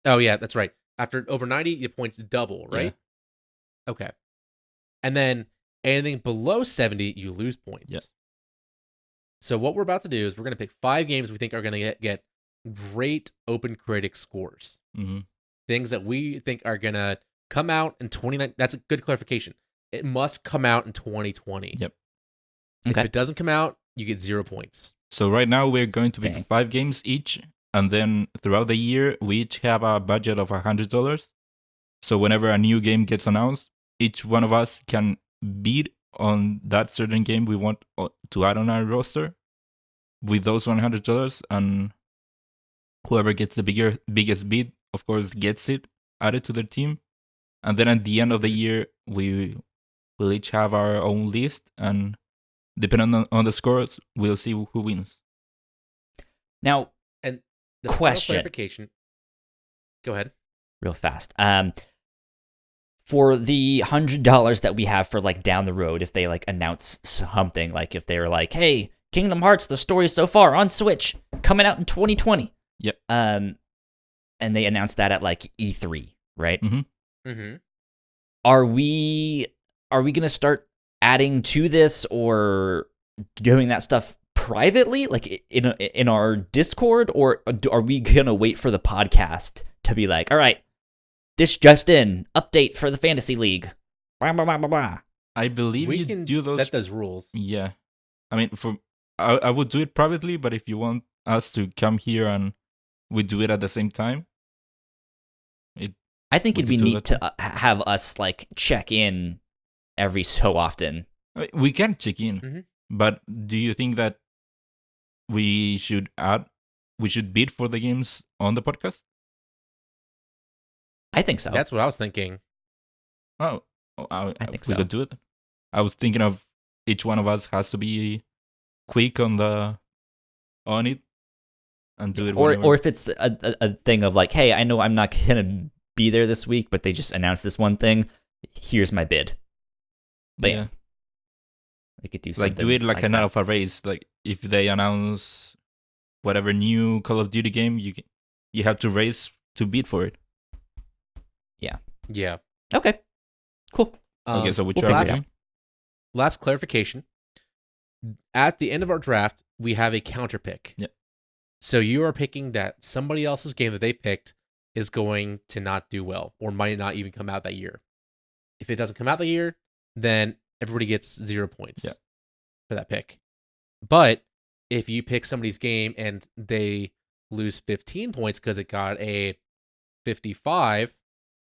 Oh yeah, that's right. After over 90, your points double, right? Okay. And then anything below 70, you lose points. Yeah. So what we're about to do is we're going to pick 5 games we think are going to get great Open Critic scores. mm-hmm. Things that we think are going to come out in 2019. That's a good clarification. It must come out in 2020. Yep. If Okay. it doesn't come out, you get 0 points. So right now we're going to pick Dang. 5 games each, and then throughout the year we each have a budget of $100. So whenever a new game gets announced, each one of us can bid on that certain game we want to add on our roster with those $100, and whoever gets the biggest bid, of course, gets it added to their team. And then at the end of the year, we will each have our own list, and depending on the scores, we'll see who wins. Now, And the final Question. clarification. Go ahead. real fast. For the $100 that we have for like down the road, if they like announce something, like if they were like, "Hey, Kingdom Hearts, the story so far on Switch, coming out in 2020." Yep. And they announced that at like E3, right? Mm-hmm. Are we gonna start adding to this or doing that stuff privately, like in our Discord, or are we gonna wait for the podcast to be like, "All right, this just in, update for the Fantasy League"? Blah, blah, blah, blah, blah. I believe We you can do those. set those rules. Yeah, I mean, I would do it privately, but if you want us to come here and we do it at the same time, I think We it'd be could do neat that to have us like check in every so often. I mean, we can check in. Mhm. But do you think that we should bid for the games on the podcast? I think so. That's what I was thinking. I think we so. could do it. I was thinking of each one of us has to be quick on it and do it. or if it's a thing of like, "Hey, I know I'm not gonna be there this week, but they just announced this one thing. Here's my bid." Bam. yeah. We could do something Like do it like an that. alpha race. Like if they announce whatever new Call of Duty game, you have to race to bid for it. Yeah. Okay. Cool. Okay, so which we'll are figure it we? out. Last clarification. At the end of our draft, we have a counter pick. Yep. So you are picking that somebody else's game that they picked is going to not do well or might not even come out that year. If it doesn't come out that year, then everybody gets 0 points for that pick. But if you pick somebody's game and they lose 15 points because it got a 55,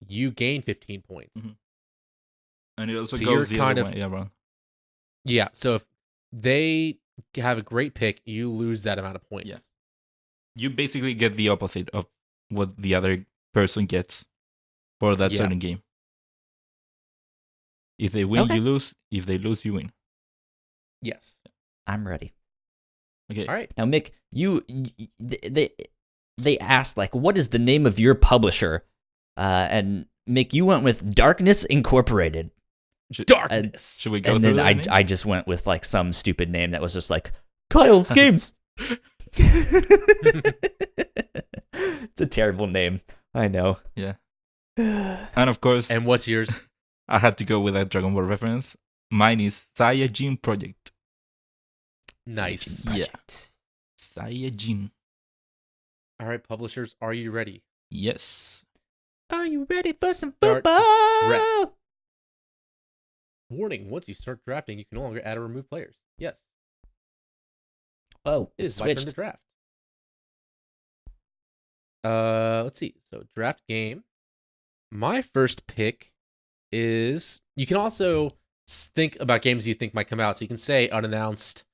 you gain 15 points. Mhm. And it also So you're goes the kind other of- way. Yeah, wrong. Yeah, so if they have a great pick, you lose that amount of points. Yeah. You basically get the opposite of what the other person gets for that Yeah. certain game. If they win, Okay. you lose. If they lose, you win. Yes. I'm ready. Okay. All right. Now, Mick, they asked like, what is the name of your publisher? And Mick, you went with Darkness Incorporated. Darkness. Should we go And through then the name? I just went with like some stupid name that was just like Kyle's Games. It's a terrible name. I know. Yeah. And of course, And what's yours? I had to go with that Dragon Ball reference. Mine is Saiyajin Project. Nice. Yeah. Saiyajin. All right, publishers, are you ready? Yes. Are you ready for some Start football? draft. Warning, once you start drafting, you can no longer add or remove players. Yes. Oh, It it's is my turn to switched. draft. Let's see. So draft game. My first pick is you can also think about games you think might come out. So you can say unannounced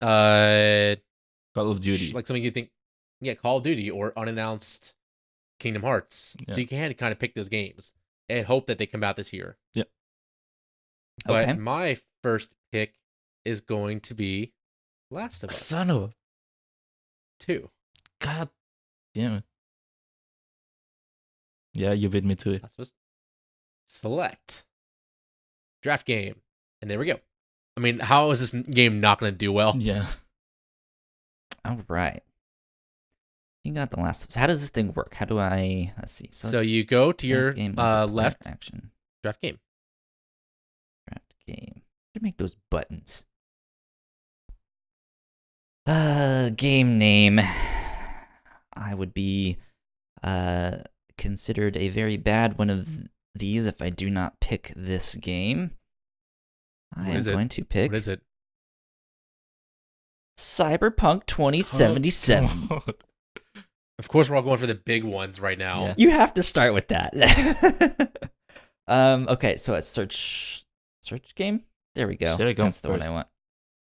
Call of Duty. like something you think Call of Duty or unannounced Kingdom Hearts. Yeah. So you can kind of pick those games and hope that they come out this year. Yep. But Okay. my first pick is going to be Last of Us Son of a 2. God damn it. Yeah, you beat me to it. Last of Us Select draft game. And there we go. I mean, how is this game not going to do well? Yeah. All right. You got the last. So how does this thing work? How do I? Let's see. So you go to your game, player left action. draft game. Draft game. To make those buttons. Game name. I would be considered a very bad one of these if I do not pick this game. I What am is it? going to pick What is it? Cyberpunk 2077. Oh, God. Of course, we're all going for the big ones right now. Yeah. You have to start with that. Okay, so it's search game. There we go. There you go, That's the one first. I want.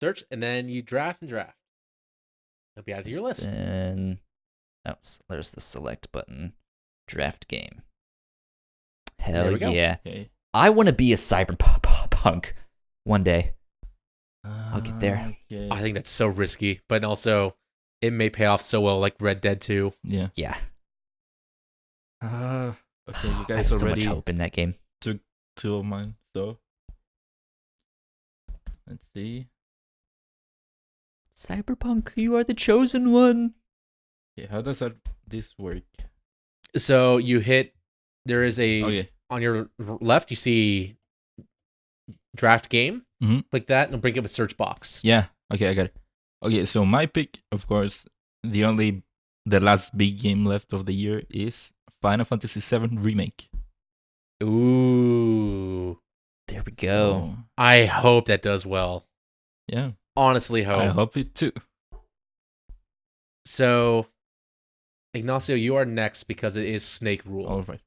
Search, and then you draft and draft. It'll be out of your list. Then, there's the select button. Draft game. There Hell we go. yeah! Okay. I want to be a cyberpunk one day. I'll get there. Okay. I think that's so risky, but also it may pay off so well, like Red Dead 2. Yeah. Yeah. Okay, you I guys have so much already hope in that game. took two of mine, so let's see. Cyberpunk, you are the chosen one. Okay, how does this work? So you hit. There is a Okay. on your left. You see draft game. Mhm. Click that, and it'll bring up a search box. Yeah. Okay, I got it. Okay, so my pick, of course, the last big game left of the year is Final Fantasy VII Remake. Ooh, There we go. So, I hope that does well. yeah, Honestly, I hope it too. So, Ignacio, you are next because it is Snake Rules. All right.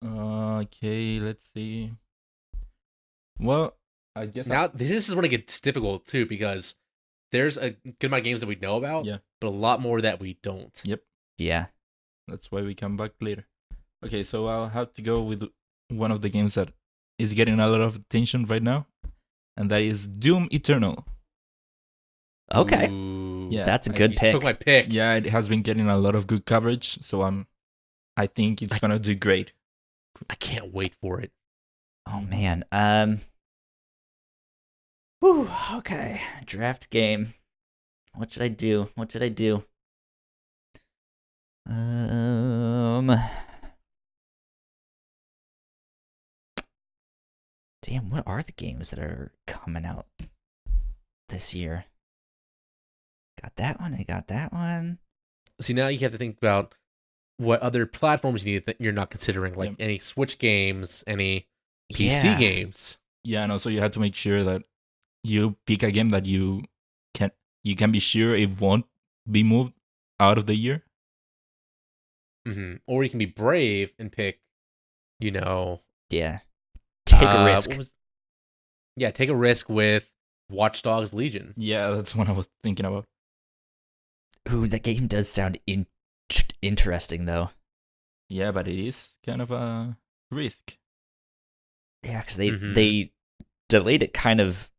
Okay, let's see. Well, I guess Now, this is when it gets difficult too because there's a good amount of games that we know about, Yeah. but a lot more that we don't. Yeah. that's why we come back later. Okay, so I'll have to go with one of the games that is getting a lot of attention right now, and that is Doom Eternal. Okay. Ooh. Yeah, That's a I- good You pick. took my pick. Yeah, it has been getting a lot of good coverage, so I think it's gonna do great. I can't wait for it. Oh man. Whew, okay. Draft game. What should I do? Damn, what are the games that are coming out this year? Got that one. I got that one. See, now you have to think about what other platforms you need that you're not considering, like Yep. any Switch games, any PC games. Yeah, and also you have to make sure that you pick a game that you can be sure it won't be moved out of the year. Or you can be brave and pick, Yeah. Take a risk. Take a risk with Watch Dogs Legion. Yeah, that's what I was thinking about. Ooh, that game does sound interesting, though. Yeah, but it is kind of a risk. Yeah, because they delayed it kind of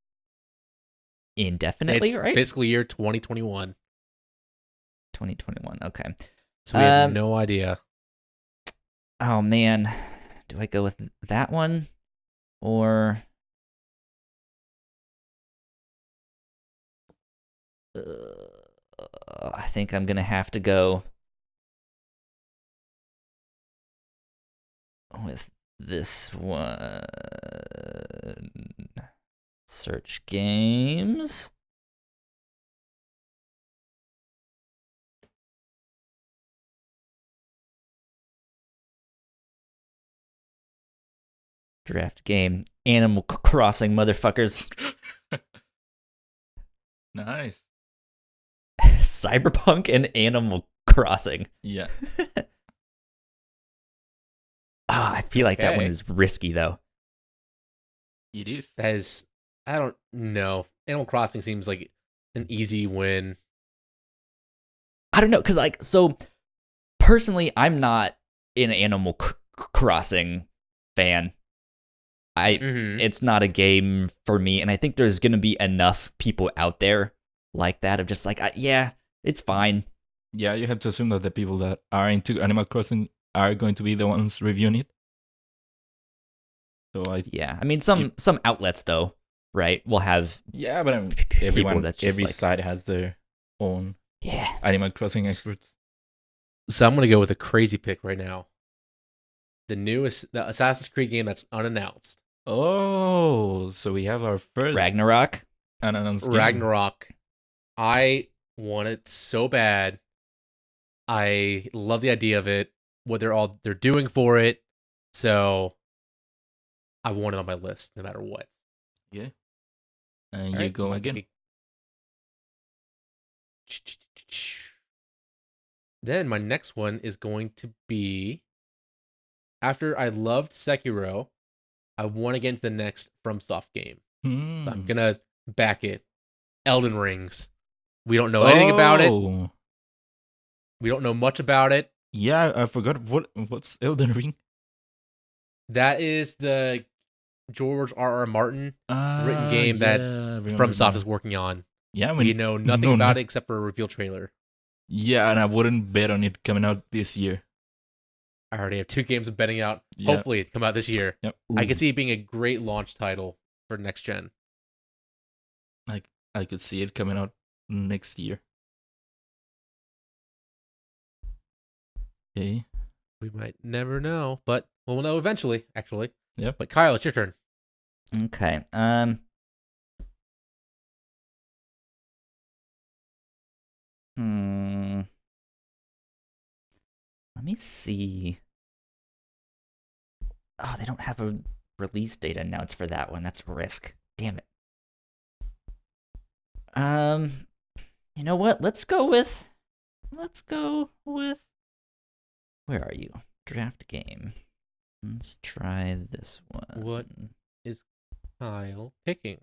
indefinitely, It's right? fiscal year 2021. 2021, okay. So we have no idea. Oh, man. Do I go with that one? Or... I think I'm going to have to go with this one. Search games. Draft game. Animal Crossing, motherfuckers. Nice. Cyberpunk and Animal Crossing. Yeah. I feel like that one is risky, though. It is. That is, I don't know. Animal Crossing seems like an easy win. I don't know, because, so, personally, I'm not an Animal Crossing fan. It's not a game for me, and I think there's going to be enough people out there like that of just yeah, it's fine. Yeah, you have to assume that the people that are into Animal Crossing are going to be the ones reviewing it. So I mean, some outlets though, right, will have but every side has their own Animal Crossing experts. So I'm gonna go with a crazy pick right now. The Assassin's Creed game that's unannounced. Oh, so we have our first Ragnarok. unannounced game. Ragnarok. I want it so bad. I love the idea of it. What they're doing for it. So I want it on my list no matter what. Yeah. And you go again. Then my next one is going to be, after I loved Sekiro, I want to get into the next FromSoft game. So I'm going to back it. Elden Rings. We don't know anything about it. We don't know much about it. Yeah, I forgot what's Elden Ring. That is the George R.R. Martin written game that FromSoft is working on. Yeah, we know nothing about it except for a reveal trailer. Yeah, and I wouldn't bet on it coming out this year. I already have 2 games of betting out. Yep. Hopefully it come out this year. Yep. I can see it being a great launch title for next gen. I could see it coming out next year. Okay. We might never know, but we'll know eventually, actually. Yep. But Kyle, it's your turn. Okay. Let me see. Oh, they don't have a release date announced for that one. That's a risk. Damn it. You know what? Let's go with. Where are you? Draft game. Let's try this one. What is Kyle picking?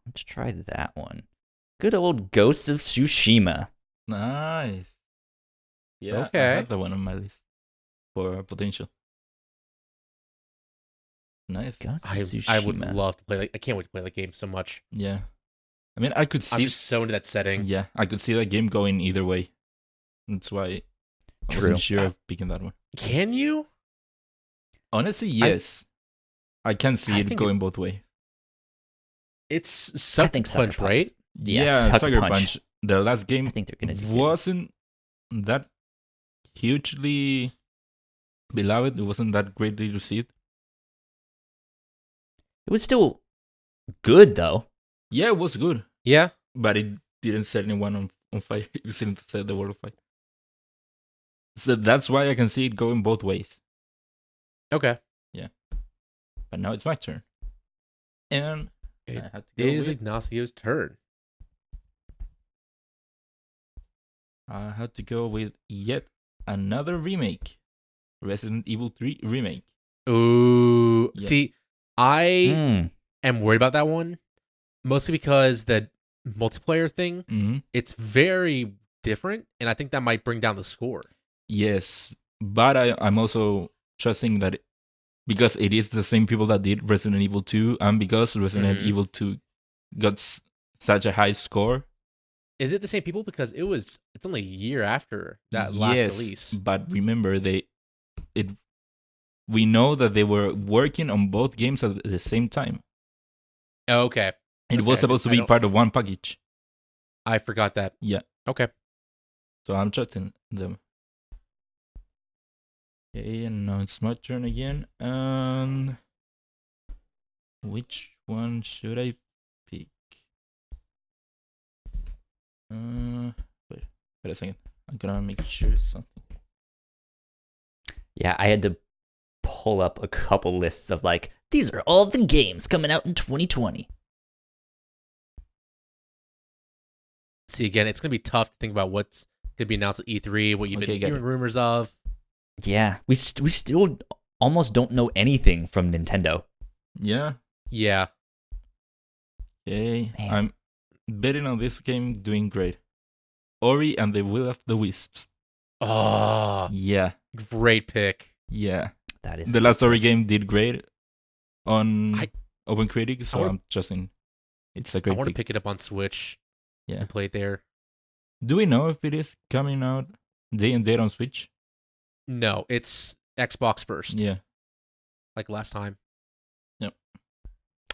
Let's try that one. Good old Ghosts of Tsushima. Nice. Yeah, okay. I have the one on my list for potential. Nice. Ghosts of Tsushima. I would love to play. I can't wait to play that game so much. Yeah. I mean, I could see. I'm just so into that setting. Yeah, I could see that game going either way. That's why I wasn't sure of picking that one. Can you? Honestly, yes. I can see it going both ways. It's Sucker Punch, right? Yeah, Sucker Punch. The last game I think they're gonna do wasn't that hugely beloved. It wasn't that greatly received. It was still good though. Yeah, it was good, Yeah. but it didn't set anyone on fire. It didn't set the world on fire. So that's why I can see it going both ways. Okay. But now it's my turn. And It I had to go is with, Ignacio's turn. I had to go with yet another remake. Resident Evil 3 remake. Ooh. Yeah. See, I Mm. am worried about that one. Mostly because the multiplayer thing, Mm-hmm. it's very different, and I think that might bring down the score. Yes, but I'm also trusting that because it is the same people that did Resident Evil 2, and because Resident Mhm. Evil 2 got such a high score. Is it the same people? Because it's only a year after that last Yes, release. but remember we know that they were working on both games at the same time. Oh, okay. It was Okay, supposed to I be don't- part of one package. I forgot that. Yeah. Okay. So I'm trusting them. Okay, and now it's my turn again. And which one should I pick? Wait a second. I'm gonna make sure something. Yeah, I had to pull up a couple lists of like, these are all the games coming out in 2020. See, again, it's gonna be tough to think about what's gonna be announced at E3, what you've Okay, been got hearing it. rumors of. Yeah, we still almost don't know anything from Nintendo. Yeah. Yeah. Okay. Man. I'm betting on this game doing great. Ori and the Will of the Wisps. Oh, Yeah. great pick. Yeah. That is The last Ori game did great on I- Open Critic, so wanna- I'm trusting it's a I great want to pick. pick it up on Switch Yeah. and play it there. Do we know if it is coming out day and date on Switch? No, it's Xbox first, Yeah. like last time.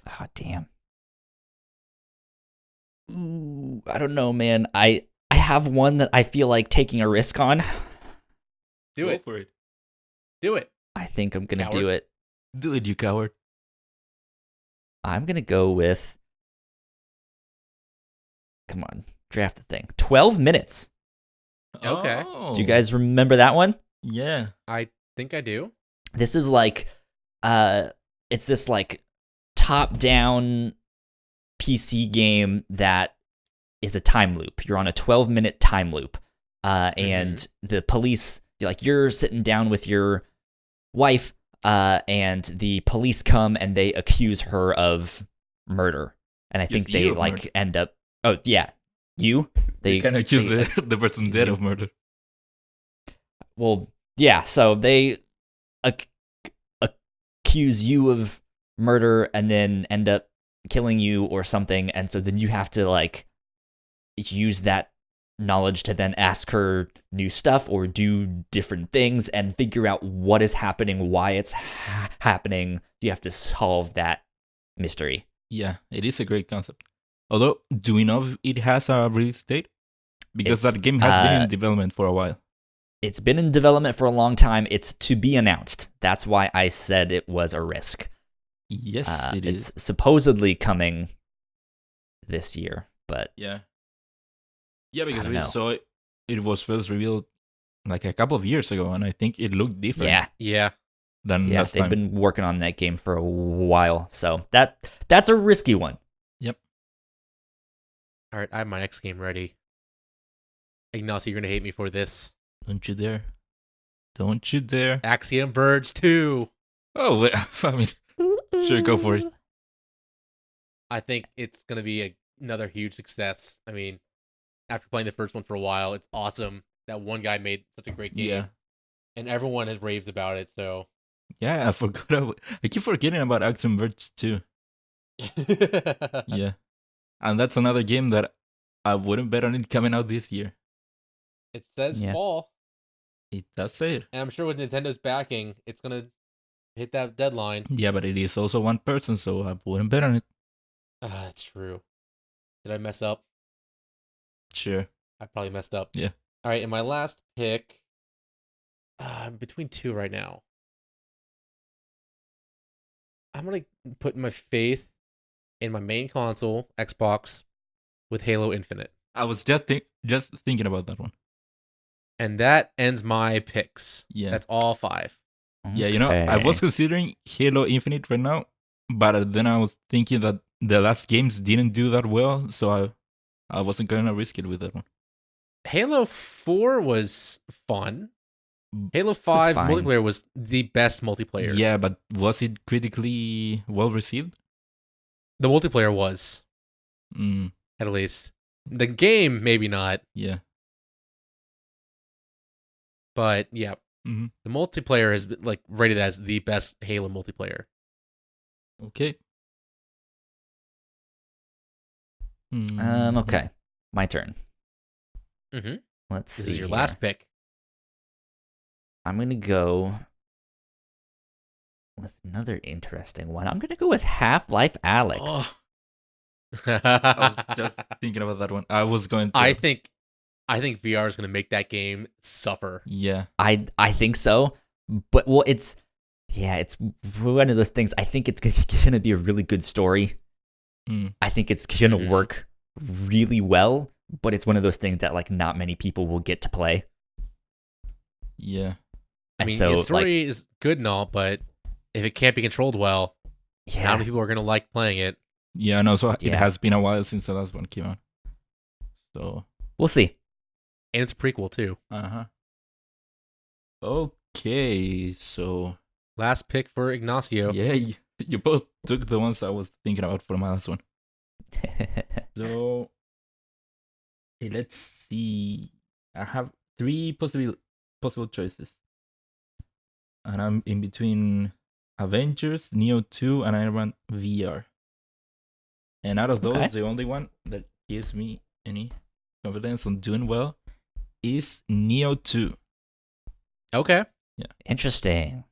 Oh, damn. Ooh, I don't know, man. I have one that I feel like taking a risk on. Do Go it. for it. Do it. I think I'm gonna Coward. do it. Do it, you coward. I'm gonna go with. Come on, draft the thing. 12 minutes. Okay. Oh. Do you guys remember that one? Yeah. I think I do. This is like, it's this like top-down PC game that is a time loop. You're on a 12-minute time loop, and the police, you're sitting down with your wife, and the police come and they accuse her of murder, and I think you they of murder. end up. Oh yeah, you. They can accuse they- the person dead of murder. Well, yeah, so they accuse you of murder and then end up killing you or something, and so then you have to use that knowledge to then ask her new stuff or do different things and figure out what is happening, why it's happening. You have to solve that mystery. Yeah, it is a great concept. Although, do we know if it has a release date? Because It's, that game has been in development for a while. It's been in development for a long time. It's to be announced. That's why I said it was a risk. Yes, it is. It's supposedly coming this year, but Yeah. Yeah, because don't we know. saw it. It was first revealed like a couple of years ago, and I think it looked different Yeah. than yeah, last they've time. been working on that game for a while, so that's a risky one. All right, I have my next game ready. Ignacio, you're gonna hate me for this. Don't you dare. Don't you dare. Axiom Verge 2. Oh, wait, I mean, sure, go for it. I think it's gonna be another huge success. I mean, after playing the first one for a while, it's awesome that one guy made such a great game, Yeah. and everyone has raves about it. So, Yeah, I forgot. I keep forgetting about Axiom Verge too. Yeah. And that's another game that I wouldn't bet on it coming out this year. It says Yeah. fall, It does say it. and I'm sure with Nintendo's backing, it's gonna hit that deadline. Yeah, but it is also one person, so I wouldn't bet on it. That's true. Did I mess up? Sure. I probably messed up. Yeah. All right, and my last pick. I'm between two right now. I'm gonna put my faith in my main console, Xbox, with Halo Infinite, I was just thinking about that one. and that ends my picks. Yeah. That's all 5. Yeah, I was Okay. considering Halo Infinite right now, but then I was thinking that the last games didn't do that well, so I wasn't gonna risk it with that one. Halo 4 was fun. Halo 5 fine. multiplayer was the best multiplayer. Yeah, but was it critically well received? The multiplayer was, Mm, at least. The game, maybe not, yeah. but yeah. hmm The multiplayer is like rated as the best Halo multiplayer. Okay. Mhm. Okay. My turn. Mm-hmm. Let's see. This is your here. last pick. I'm gonna go with another interesting one. I'm gonna go with Half-Life Alex. Oh. I was just thinking about that one. I was going to. I think VR is going to make that game suffer. Yeah. I think so, but well, it's one of those things. I think it's gonna be a really good story. Mm. I think it's gonna Mhm. work really well, but it's one of those things that like not many people will get to play. Yeah. I And mean, so the story is good and all, but if it can't be controlled well, how yeah, many people are going to like playing it? Yeah, no, so it Yeah. has been a while since the last one came out. So, we'll see. And it's a prequel too. uh-huh. Okay, so Last pick for Ignacio. yeah, you both took the ones I was thinking about for my last one. So, let's see. I have 3 possible choices. And I'm in between Avengers, Neo 2, and Iron Man VR. And out of those, Okay. the only one that gives me any confidence on doing well is Neo 2. Okay. Interesting.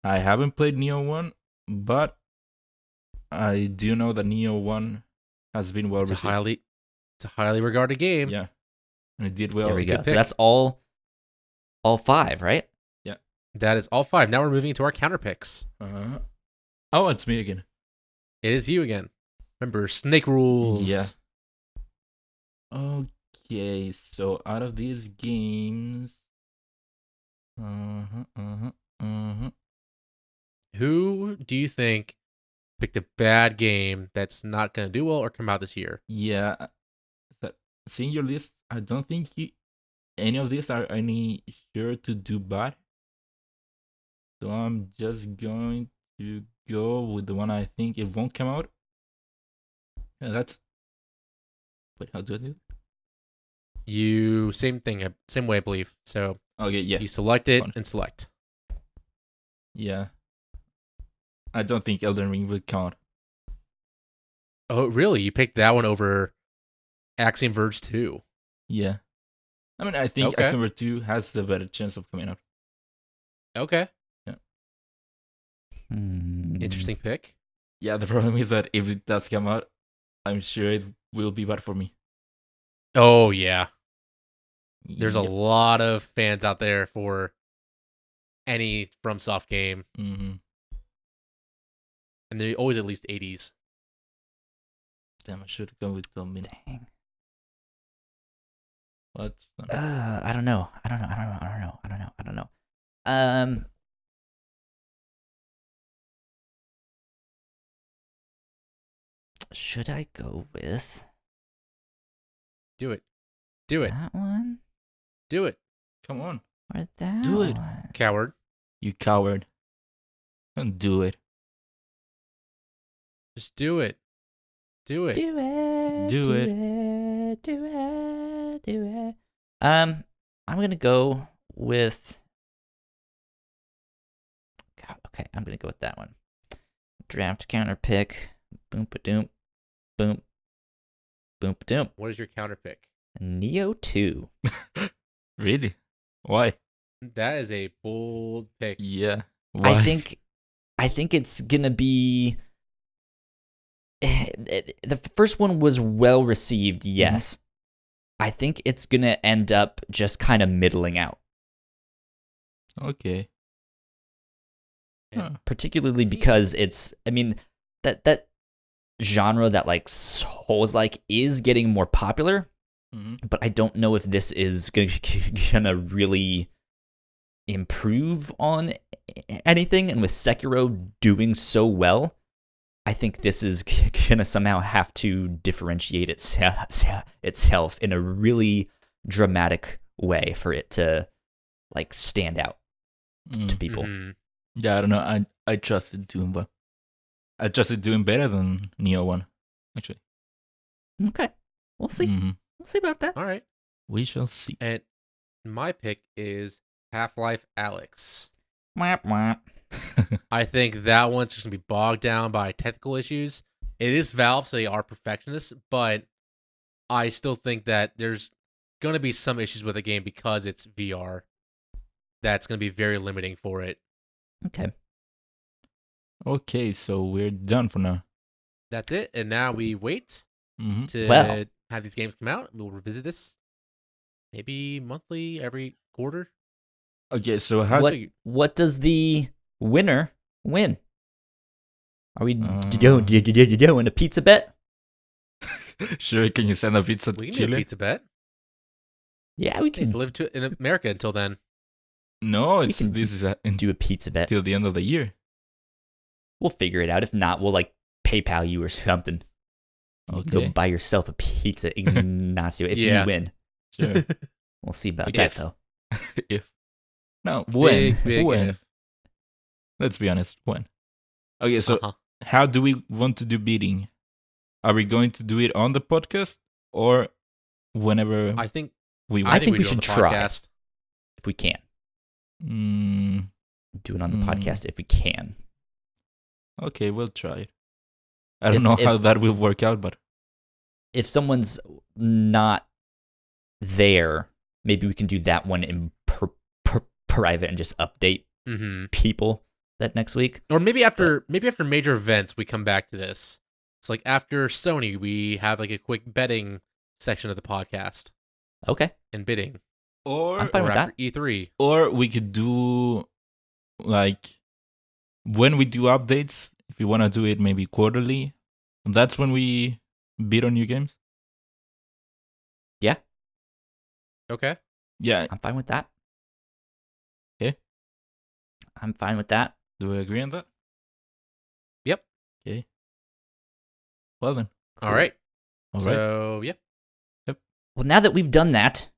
I haven't played Neo 1, but I do know that Neo 1 has been well It's a received. highly regarded game. Yeah. And it did well. There we It's a go. good So pick. that's all 5, right? That is all 5. Now we're moving into our counter picks. Oh, it's me again. It is you again. Remember, snake rules. Yeah. Okay, so out of these games, Who do you think picked a bad game that's not going to do well or come out this year? yeah, seeing your list, I don't think any of these are any sure to do bad. So I'm just going to go with the one I think it won't come out. Yeah, wait, how do I do it? You same thing, same way I believe. So Okay, yeah, you select it Fun. and select. yeah. I don't think Elden Ring will count. Oh, really? You picked that one over Axiom Verge 2? Yeah, I mean, I think Okay. Assassins 2 has the better chance of coming out. Okay. Hmm. Interesting pick. Yeah, the problem is that if it does come out, I'm sure it will be bad for me. Oh, yeah. There's a Yep. lot of fans out there for any FromSoft game, Mm-hmm. and they're always at least 80s. Damn, I should go with Domin. Dang. What? I don't know. Should I go with Do it. Do it. that one Do it. Come on, or that Do it. one? Coward. you coward. Don't do it. Just do it. Do it. Do it. Do do it. it. Do it. Do it. I'm gonna go with. God, okay, I'm gonna go with that one. Draft counter pick. Boom pa doom. Boom. Boom pa doom. What is your counter pick? Neo 2. Really? Why? That is a bold pick. Yeah. Why? I think it's gonna be. The first one was well received, yes. I think it's gonna end up just kind of middling out. Okay. Huh. particularly because it's, I mean, that genre that like Souls-like is getting more popular, but I don't know if this is gonna really improve on anything. And with Sekiro doing so well, I think this is gonna somehow have to differentiate itself in a really dramatic way for it to like stand out to people. Mhm. Yeah, I don't know. I trusted doing well. I trusted doing better than Neo 1, actually. Okay, we'll see. Mhm. We'll see about that. All right. We shall see. And my pick is Half-Life Alyx. Mwah, mwah. I think that one's just going to be bogged down by technical issues. It is Valve, so they are perfectionists, but I still think that there's going to be some issues with the game because it's VR. That's going to be very limiting for it. Okay. Okay, so we're done for now. That's it. And now we wait Mm-hmm. to Well. have these games come out. We'll revisit this maybe monthly, every quarter. Okay, so how What does the winner win? Are we doing a pizza bet? Sure, can you send a pizza to We can do a Chile? pizza bet. Yeah, we They can live in America until then. No, can this is do a pizza bet. until the end of the year. We'll figure it out. If not, we'll like PayPal you or something. You can go Okay. buy yourself a pizza, Ignacio, if Yeah. you win. Sure. We'll see about Big that if. though. If. No, when? Big when? if. Let's be honest, when? Okay, so Uh-huh. how do we want to do beating? Are we going to do it on the podcast or whenever I think we I want? think we do it on should the try. podcast. If we can. Mm, Do it on the Hmm. podcast if we can. okay, we'll try it. I don't If- know how if- that will work out, but If someone's not there, maybe we can do that one in private and just update Mm-hmm. people that next week. Or maybe after major events, we come back to this. So like after Sony, we have like a quick betting section of the podcast Okay. and bidding. or I'm fine Or with after that. E3. or we could do like when we do updates, if you want to do it maybe quarterly, that's when we bid on new games. Okay. Yeah, I'm fine with that. Okay. I'm fine with that. do we agree on that? Yep. Okay. Well then. All right. All right. So yeah. Well, now that we've done that,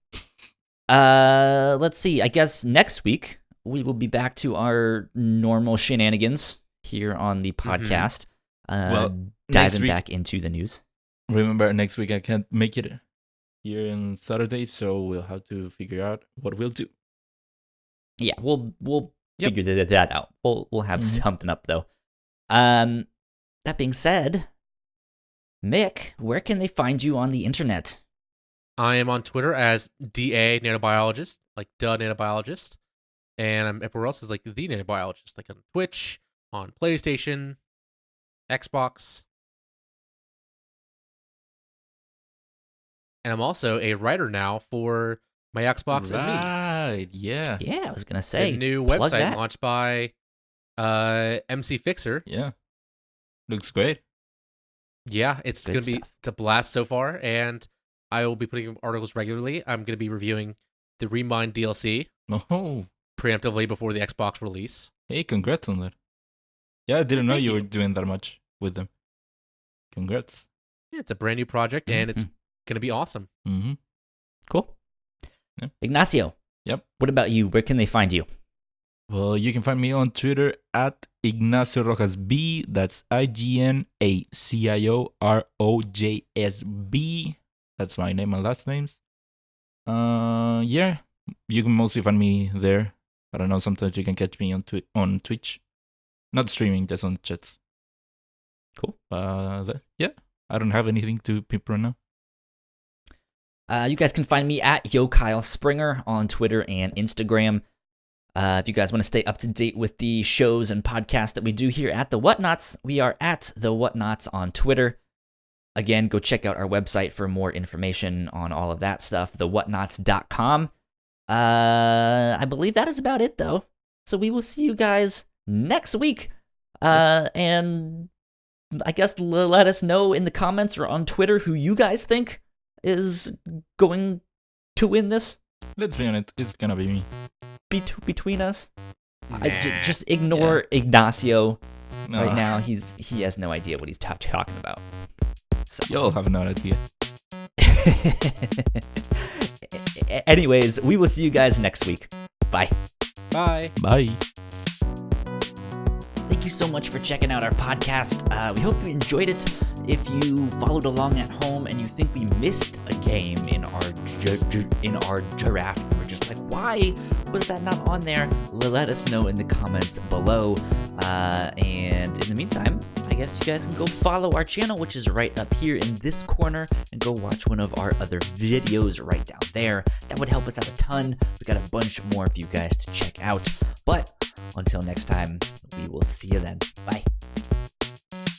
let's see. I guess next week we will be back to our normal shenanigans here on the podcast. Well, next diving week- back into the news. Remember, next week I can't make it here on Saturday, so we'll have to figure out what we'll do. Yeah, we'll Yep. figure that out. We'll have Mhm. something up though. That being said, Mick, where can they find you on the internet? I am on Twitter as DA Nanobiologist, like duh Nanobiologist. And I'm everywhere else is like the Nanobiologist, like on Twitch, on PlayStation, Xbox. And I'm also a writer now for my Xbox and Me. Right, yeah. Yeah, I was gonna say The new plug website that. launched by MC Fixer. Yeah. Looks great. Yeah, it's Good gonna be stuff. it's a blast so far, and I will be putting up articles regularly. I'm gonna be reviewing the Remind DLC Oh, preemptively before the Xbox release. hey, congrats on that. Yeah, I didn't know Thank you you. were doing that much with them. Congrats. Yeah, it's a brand new project, and it's gonna be awesome. Mm-hmm. Cool. Yeah. Ignacio. Yep. What about you? Where can they find you? Well, you can find me on Twitter at Ignacio Rojas B. That's IGNACIOROJSB. That's my name and last names. Yeah, you can mostly find me there. I don't know. Sometimes you can catch me on Twitch, not streaming, just on chats. Cool. Yeah, I don't have anything to pimp right now. You guys can find me at Yo Kyle Springer on Twitter and Instagram. If you guys want to stay up to date with the shows and podcasts that we do here at the Whatnauts, we are at the Whatnauts on Twitter. Again, go check out our website for more information on all of that stuff, thewhatnauts.com. I believe that is about it, though. So we will see you guys next week. And I guess let us know in the comments or on Twitter who you guys think is going to win this. Let's be honest, it's gonna be me. Between us. Nah. Just ignore Ignacio No, right now. He has no idea what he's talking about. So. You'll have no idea. Anyways, we will see you guys next week. Bye. Bye. Bye. Thank you so much for checking out our podcast. We hope you enjoyed it. If you followed along at home and you think we missed a game in our draft, we're just like, why was that not on there? Let us know in the comments below. And in the meantime, I guess you guys can go follow our channel, which is right up here in this corner, and go watch one of our other videos right down there. That would help us out a ton. We got a bunch more for you guys to check out. But until next time, we will see you then. Bye.